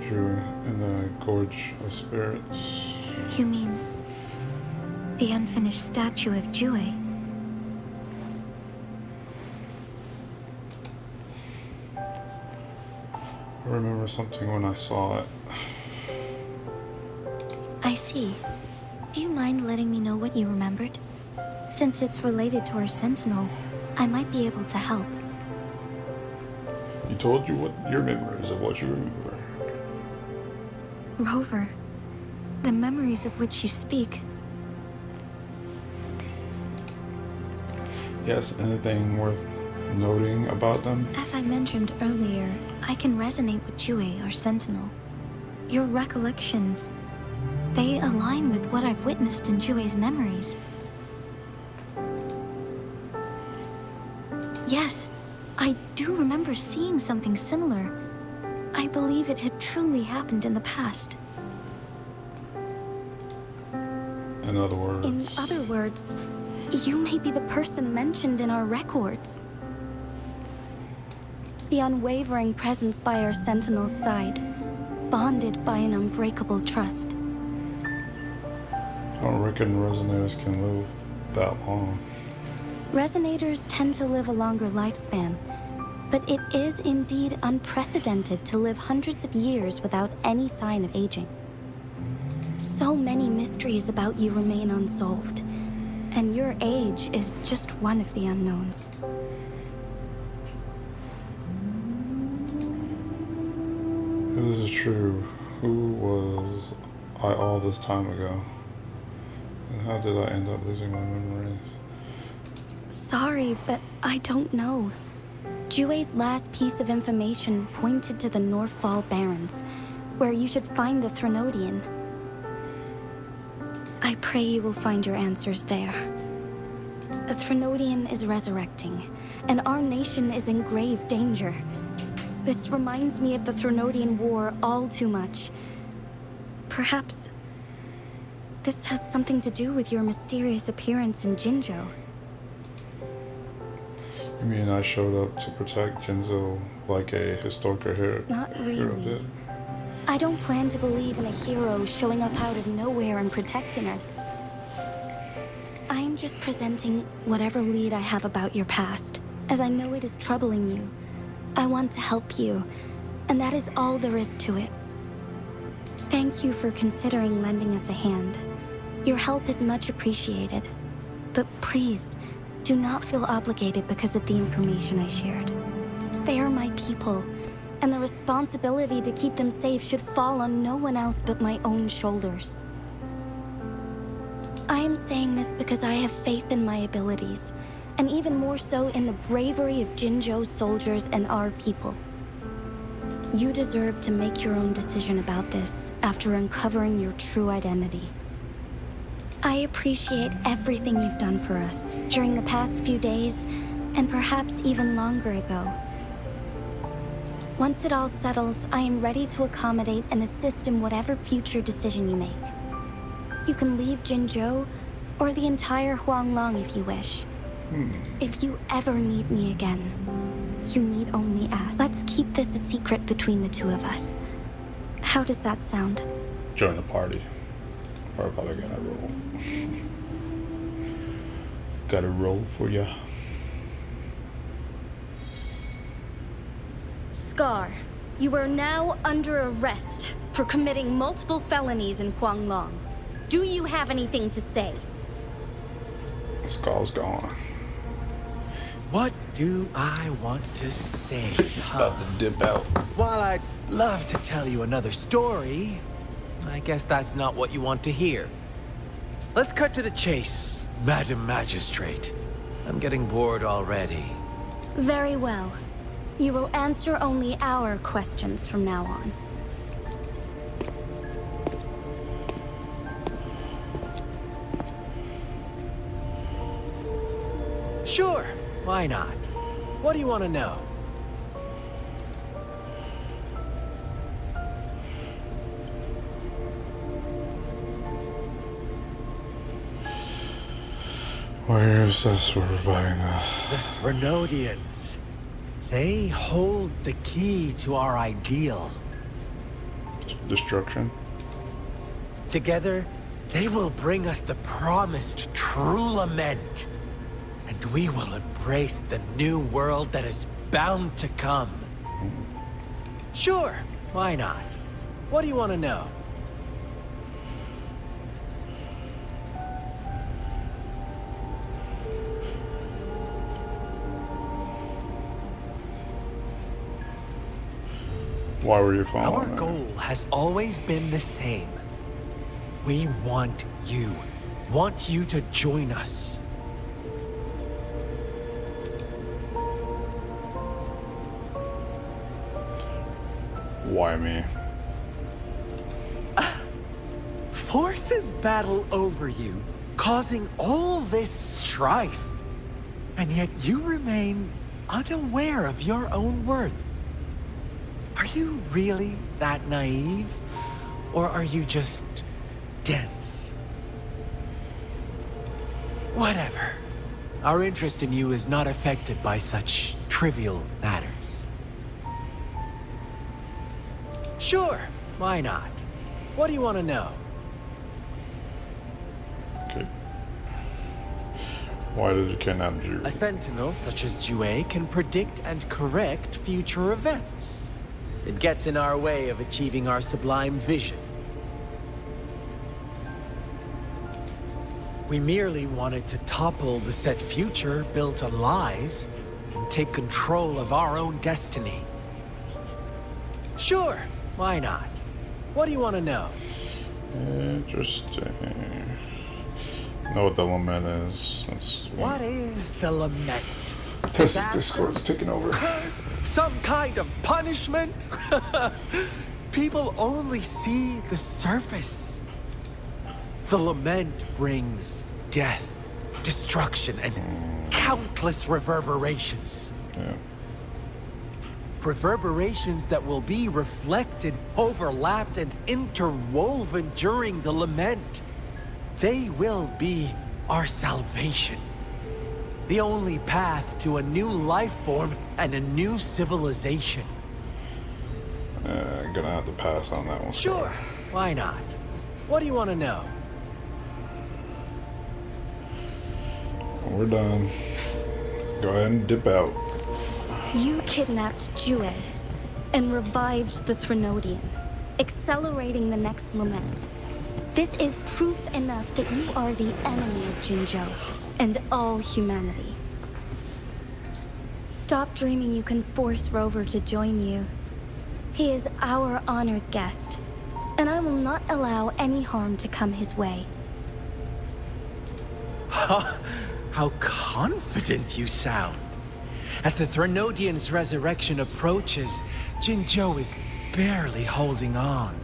Drew in the Gorge of Spirits. You mean the unfinished statue of Jue? I remember something when I saw it. I see. Do you mind letting me know what you remembered? Since it's related to our Sentinel, I might be able to help. You told you what your memories of what you remember. Rover, the memories of which you speak. Yes, anything worth noting about them? As I mentioned earlier, I can resonate with Jue, our Sentinel. Your recollections, they align with what I've witnessed in Jue's memories. Yes, I do remember seeing something similar. I believe it had truly happened in the past. In other words? In other words, you may be the person mentioned in our records. The unwavering presence by our Sentinel's side, bonded by an unbreakable trust. I don't reckon resonators can live that long. Resonators tend to live a longer lifespan, but it is indeed unprecedented to live hundreds of years without any sign of aging. So many mysteries about you remain unsolved, and your age is just one of the unknowns. If this is true, who was I all this time ago? And how did I end up losing my memories? Sorry, but I don't know. Jue's last piece of information pointed to the Northfall Barrens, where you should find the Threnodian. I pray you will find your answers there. The Threnodian is resurrecting, and our nation is in grave danger. This reminds me of the Threnodian War all too much. Perhaps this has something to do with your mysterious appearance in Jinzhou. You mean I showed up to protect Jinzhou like a historical hero? Not hero really. did? I don't plan to believe in a hero showing up out of nowhere and protecting us. I'm just presenting whatever lead I have about your past, as I know it is troubling you. I want to help you, and that is all there is to it. Thank you for considering lending us a hand. Your help is much appreciated. But please, do not feel obligated because of the information I shared. They are my people, and the responsibility to keep them safe should fall on no one else but my own shoulders. I am saying this because I have faith in my abilities, and even more so in the bravery of Jinzhou's soldiers and our people. You deserve to make your own decision about this after uncovering your true identity. I appreciate everything you've done for us during the past few days, and perhaps even longer ago. Once it all settles, I am ready to accommodate and assist in whatever future decision you make. You can leave Jinzhou, or the entire Huanglong if you wish. If you ever need me again, you need only ask. Let's keep this a secret between the two of us. How does that sound? Join the party. Or about to gotta roll. Gotta roll for ya. Scar, you are now under arrest for committing multiple felonies in Huanglong. Do you have anything to say? Skull's gone. What do I want to say? It's about to dip out. While I'd love to tell you another story, I guess that's not what you want to hear. Let's cut to the chase, Madam Magistrate. I'm getting bored already. Very well. You will answer only our questions from now on. Sure, why not? What do you want to know? Where is this we're fighting The Renodians. They hold the key to our ideal. Destruction. Together, they will bring us the promised true lament. And we will embrace the new world that is bound to come. Sure, why not? What do you want to know? Why were you following Our me? goal has always been the same. We want you. Want you to join us. Why me? Forces battle over you, causing all this strife. And yet you remain unaware of your own worth. Are you really that naive? Or are you just dense? Whatever. Our interest in you is not affected by such trivial matters. Sure, why not? What do you want to know? Okay. Why did you kidnap Ju? A sentinel such as Jue can predict and correct future events. It gets in our way of achieving our sublime vision. We merely wanted to topple the set future built on lies and take control of our own destiny. Sure, why not? What do you want to know? Interesting. Know what the lament is. What is the lament? Test Discord's taking over. Curse? Some kind of punishment? People only see the surface. The lament brings death, destruction, and countless reverberations. Yeah. Reverberations that will be reflected, overlapped, and interwoven during the lament. They will be our salvation. The only path to a new life form and a new civilization. Gonna have to pass on that one. Sure, why not? What do you want to know? We're done. Go ahead and dip out. You kidnapped Jue and revived the Threnodian, accelerating the next lament. This is proof enough that you are the enemy of Jinzhou and all humanity. Stop dreaming you can force Rover to join you. He is our honored guest, and I will not allow any harm to come his way. How confident you sound. As the Threnodian's resurrection approaches, Jinzhou is barely holding on.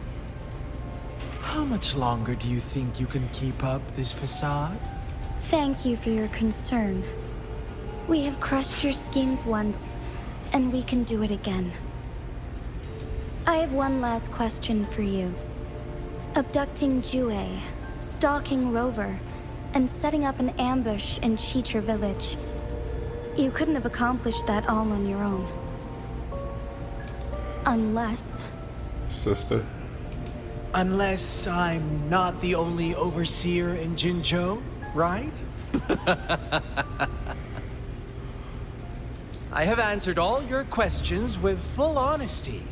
How much longer do you think you can keep up this facade? Thank you for your concern. We have crushed your schemes once, and we can do it again. I have one last question for you. Abducting Jue, stalking Rover, and setting up an ambush in Cheecher Village. You couldn't have accomplished that all on your own. Unless... Sister? Unless I'm not the only overseer in Jinzhou, right? I have answered all your questions with full honesty.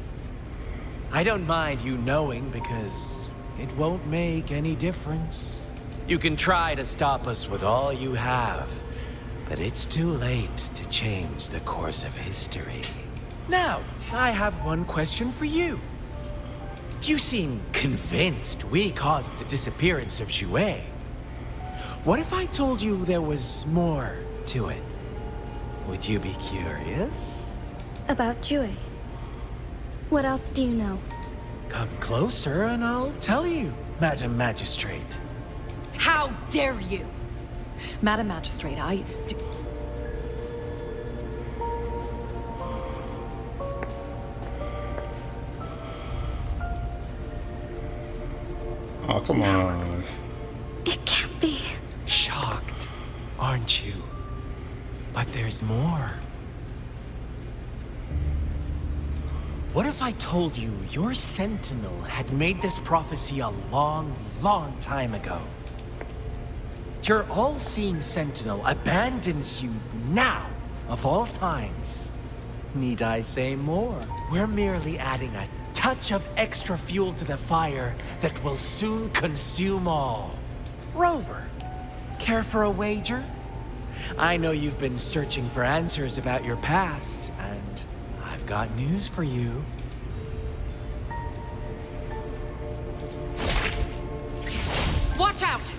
I don't mind you knowing because it won't make any difference. You can try to stop us with all you have, but it's too late to change the course of history. Now, I have one question for you. You seem convinced we caused the disappearance of Jue. What if I told you there was more to it? Would you be curious? About Jue. What else do you know? Come closer and I'll tell you, Madam Magistrate. How dare you? Madam Magistrate, Oh, come on. It can't be. Shocked, aren't you? But there's more. What if I told you your Sentinel had made this prophecy a long, long time ago? Your all-seeing Sentinel abandons you now, of all times. Need I say more? We're merely adding a touch of extra fuel to the fire that will soon consume all. Rover, care for a wager? I know you've been searching for answers about your past, and I've got news for you. watch out!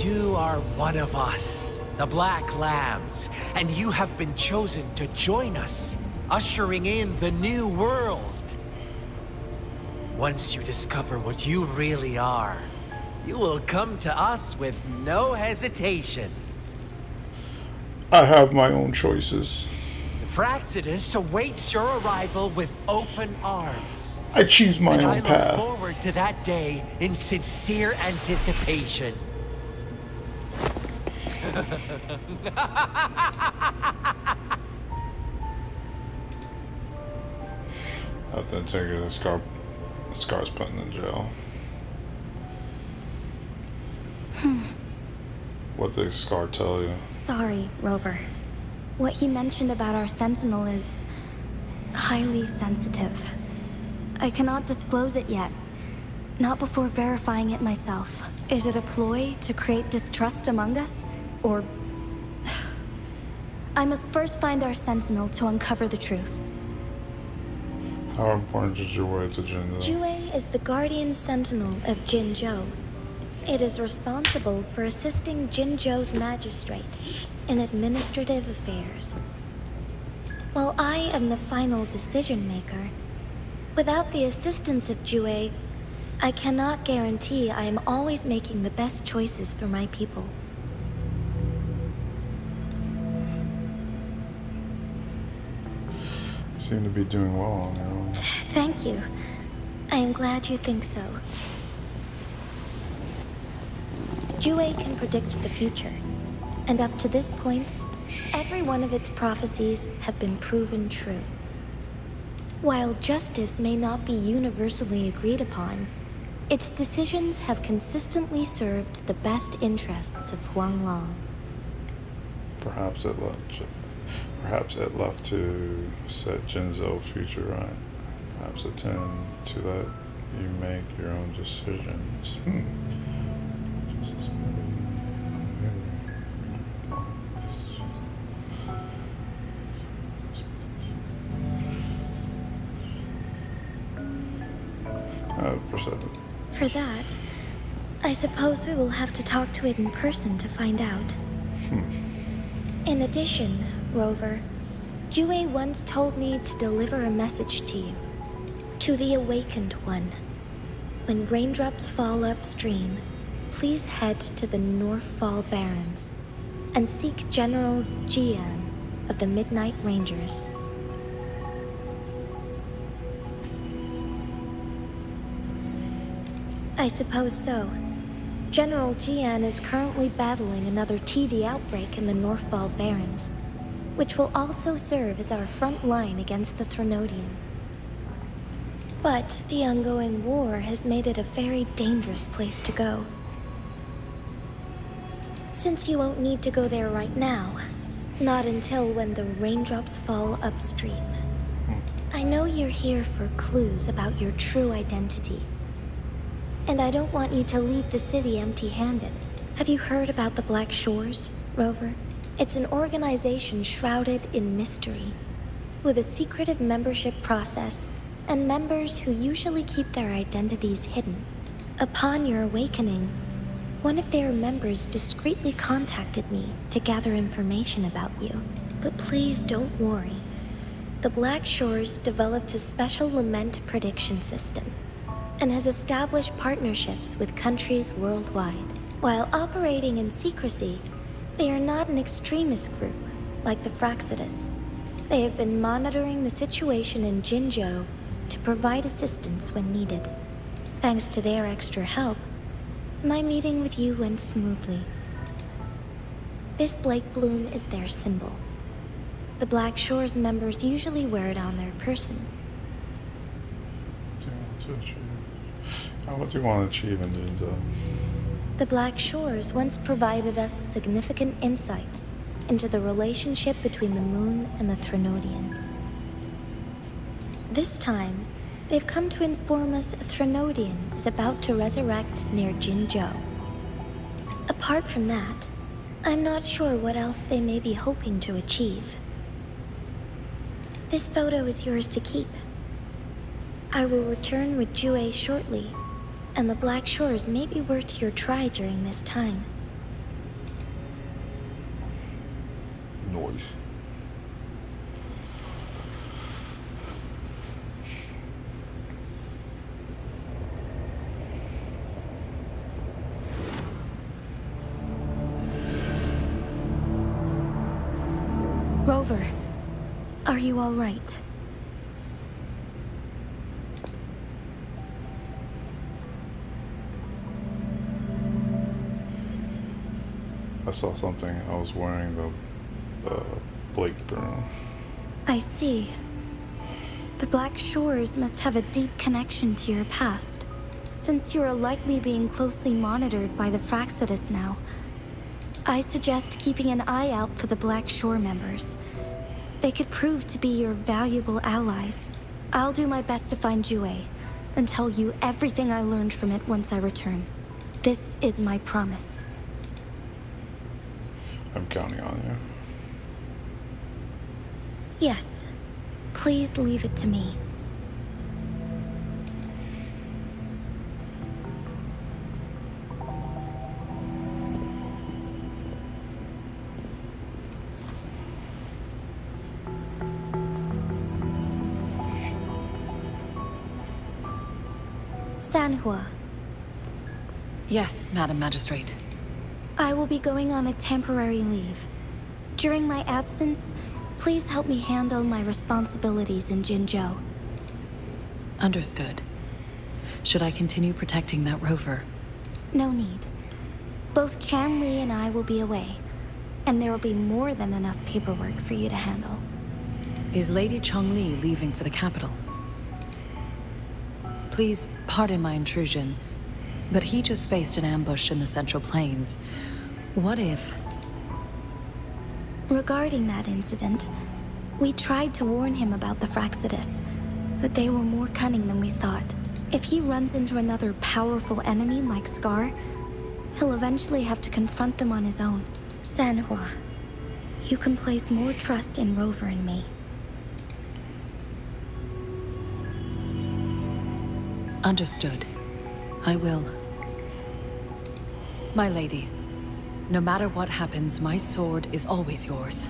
You are one of us, the Black Lambs, and you have been chosen to join us, ushering in the new world. Once you discover what you really are, you will come to us with no hesitation. I have my own choices. Fraxidus awaits your arrival with open arms. I choose my And own I look path. forward to that day in sincere anticipation. I have to take it to Scar's putting in jail. What did Scar tell you? Sorry, Rover. What he mentioned about our Sentinel is highly sensitive. I cannot disclose it yet. Not before verifying it myself. Is it a ploy to create distrust among us? Or... I must first find our Sentinel to uncover the truth. How important is your way to Jinzhou? Jue is the guardian sentinel of Jinzhou. It is responsible for assisting Jinzhou's magistrate in administrative affairs. While I am the final decision maker, without the assistance of Jue, I cannot guarantee I am always making the best choices for my people. You seem to be doing well on your own. Thank you. I am glad you think so. Jue can predict the future, and up to this point, every one of its prophecies have been proven true. While justice may not be universally agreed upon, its decisions have consistently served the best interests of Huanglong. Perhaps it left to set Jinzhou's future right. Perhaps attend to that you make your own decisions. For that, I suppose we will have to talk to it in person to find out. In addition, Rover, Jue once told me to deliver a message to you. To the Awakened One. When raindrops fall upstream, please head to the Northfall Barrens and seek General Jian of the Midnight Rangers. I suppose so. General Jian is currently battling another TD outbreak in the Northfall Barrens, which will also serve as our front line against the Threnodian. But the ongoing war has made it a very dangerous place to go. Since you won't need to go there right now, not until when the raindrops fall upstream. I know you're here for clues about your true identity. And I don't want you to leave the city empty-handed. Have you heard about the Black Shores, Rover? It's an organization shrouded in mystery, with a secretive membership process and members who usually keep their identities hidden. Upon your awakening, one of their members discreetly contacted me to gather information about you. But please don't worry. The Black Shores developed a special lament prediction system and has established partnerships with countries worldwide. While operating in secrecy, they are not an extremist group like the Fraxidus. They have been monitoring the situation in Jinzhou to provide assistance when needed. Thanks to their extra help, my meeting with you went smoothly. This Blake Bloom is their symbol. The Black Shores members usually wear it on their person. What do you want to achieve in Jinzhou? The Black Shores once provided us significant insights into the relationship between the moon and the Threnodians. This time, they've come to inform us a Threnodian is about to resurrect near Jinzhou. Apart from that, I'm not sure what else they may be hoping to achieve. This photo is yours to keep. I will return with Jue shortly, and the Black Shores may be worth your try during this time. Noise. Rover, are you all right? I saw something. I was wearing the Blake broom. I see. The Black Shores must have a deep connection to your past, since you are likely being closely monitored by the Fraxidus now. I suggest keeping an eye out for the Black Shore members. They could prove to be your valuable allies. I'll do my best to find Jue and tell you everything I learned from it once I return. This is my promise. I'm counting on you. Yes. Please leave it to me. Sanhua. Yes, Madam Magistrate. I will be going on a temporary leave. During my absence, please help me handle my responsibilities in Jinzhou. Understood. Should I continue protecting that rover? No need. Both Chan Li and I will be away, and there will be more than enough paperwork for you to handle. Is Lady Chongli leaving for the capital? Please pardon my intrusion, but he just faced an ambush in the Central Plains. What if... Regarding that incident, we tried to warn him about the Fraxidus, but they were more cunning than we thought. If he runs into another powerful enemy like Scar, he'll eventually have to confront them on his own. Sanhua, you can place more trust in Rover and me. Understood. I will. My lady, No matter what happens, my sword is always yours.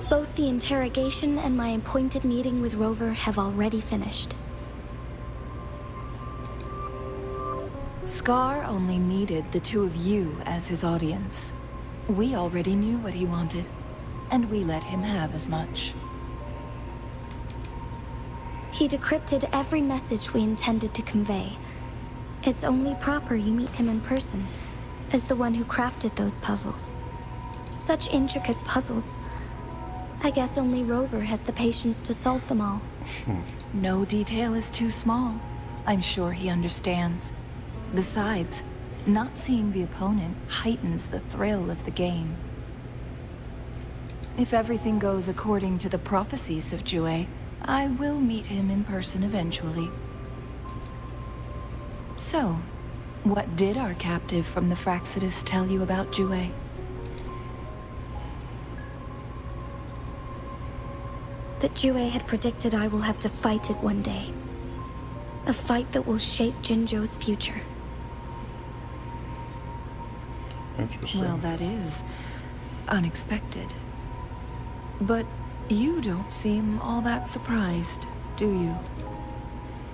Both the interrogation and my appointed meeting with Rover have already finished. Scar only needed the two of you as his audience. We already knew what he wanted, and we let him have as much. He decrypted every message we intended to convey. It's only proper you meet him in person, as the one who crafted those puzzles. Such intricate puzzles. I guess only Rover has the patience to solve them all. No detail is too small. I'm sure he understands. Besides, not seeing the opponent heightens the thrill of the game. If everything goes according to the prophecies of Jue, I will meet him in person eventually. So, what did our captive from the Fraxidus tell you about Jue? That Jue had predicted I will have to fight it one day. A fight that will shape Jinzhou's future. Interesting. Well, that is unexpected. But you don't seem all that surprised, do you?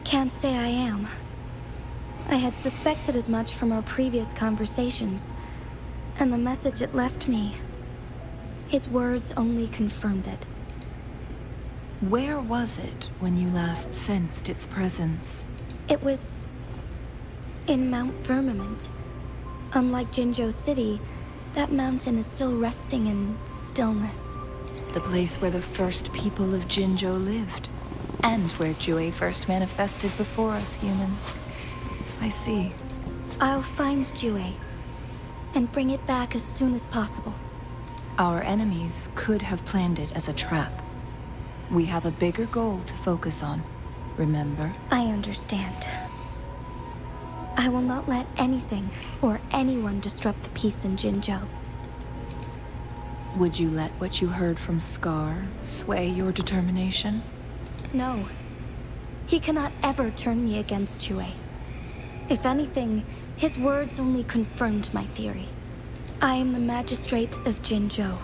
Can't say I am. I had suspected as much from our previous conversations, and the message it left me, his words only confirmed it. Where was it when you last sensed its presence? It was in Mount Firmament. Unlike Jinzhou City, that mountain is still resting in stillness. The place where the first people of Jinzhou lived, and where Jue first manifested before us humans. I see. I'll find Jue, and bring it back as soon as possible. Our enemies could have planned it as a trap. We have a bigger goal to focus on, remember? I understand. I will not let anything or anyone disrupt the peace in Jinzhou. Would you let what you heard from Scar sway your determination? No. He cannot ever turn me against Jue. If anything, his words only confirmed my theory. I am the magistrate of Jinzhou,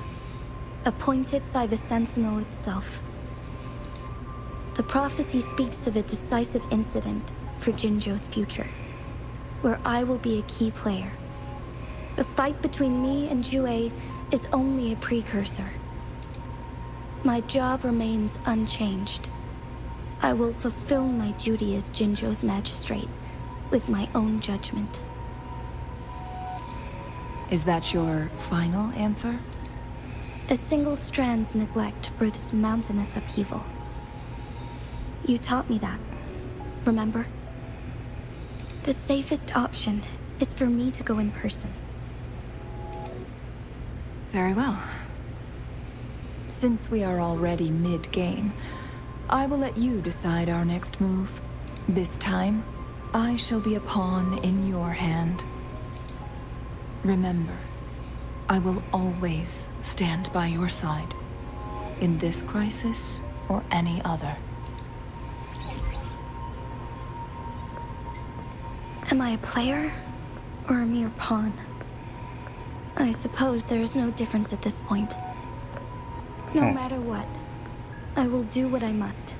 appointed by the Sentinel itself. The prophecy speaks of a decisive incident for Jinzhou's future, where I will be a key player. The fight between me and Jue is only a precursor. My job remains unchanged. I will fulfill my duty as Jinzhou's magistrate with my own judgment. Is that your final answer? A single strand's neglect births mountainous upheaval. You taught me that, remember? The safest option is for me to go in person. Very well. Since we are already mid-game, I will let you decide our next move. This time, I shall be a pawn in your hand. Remember, I will always stand by your side, in this crisis or any other. Am I a player or a mere pawn? I suppose there is no difference at this point. No matter what, I will do what I must.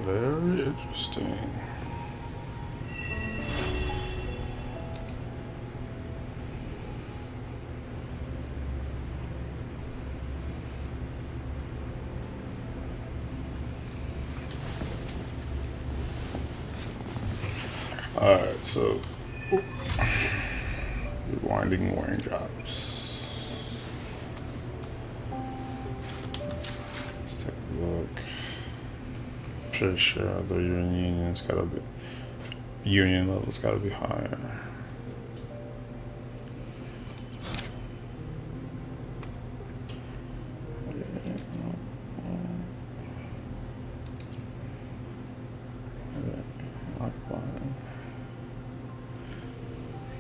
Very interesting. Alright, so rewinding warring jobs. Let's take a look. Pretty sure the union's gotta be union level's gotta be higher.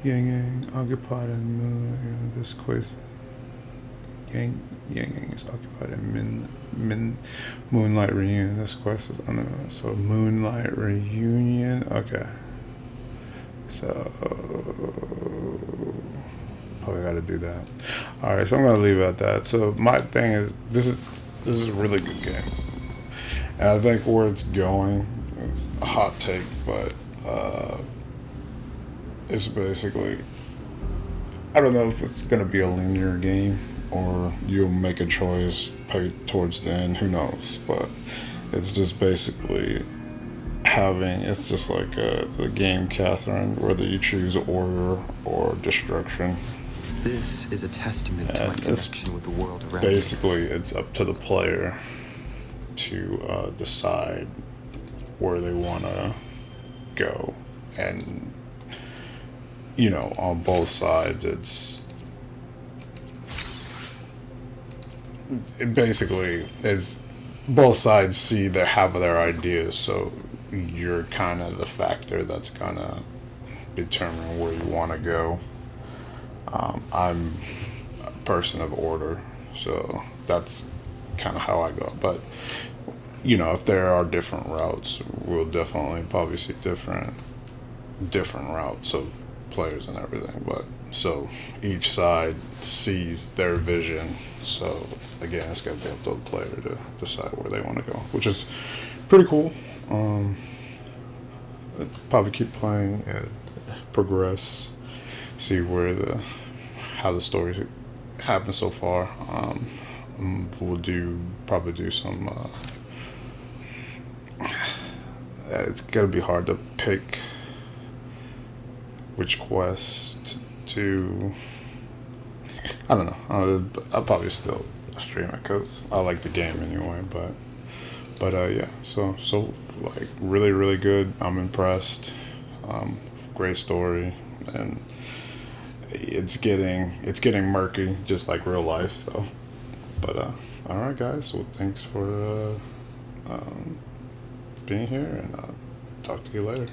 Yang Yang occupied in this quest. Yang Yang is occupied in Moonlight Reunion. This quest is unknown. So Moonlight Reunion. Okay. So probably got to do that. All right. So I'm gonna leave it at that. So my thing is, this is a really good game, and I think where it's going is a hot take, but it's basically, I don't know if it's gonna be a linear game or you'll make a choice pay towards the end, who knows, but it's just basically it's just like the game Catherine, whether you choose order or destruction. This is a testament to my connection with the world around basically me. It's up to the player to decide where they want to go, and you know, on both sides it basically is, both sides see they have their ideas, so you're kind of the factor that's gonna determine where you want to go. I'm a person of order, so that's kind of how I go, but you know, if there are different routes, we'll definitely probably see different routes of players and everything, but so each side sees their vision, so again, it's going to be up to the player to decide where they want to go, which is pretty cool. Probably keep playing and progress, see how the story happened so far. We'll probably do some it's gonna be hard to pick which quest to, I don't know. I'll probably still stream it because I like the game anyway, but yeah, so like really good. I'm impressed. Great story, and it's getting murky just like real life, so but all right guys, well thanks for being here, and I'll talk to you later.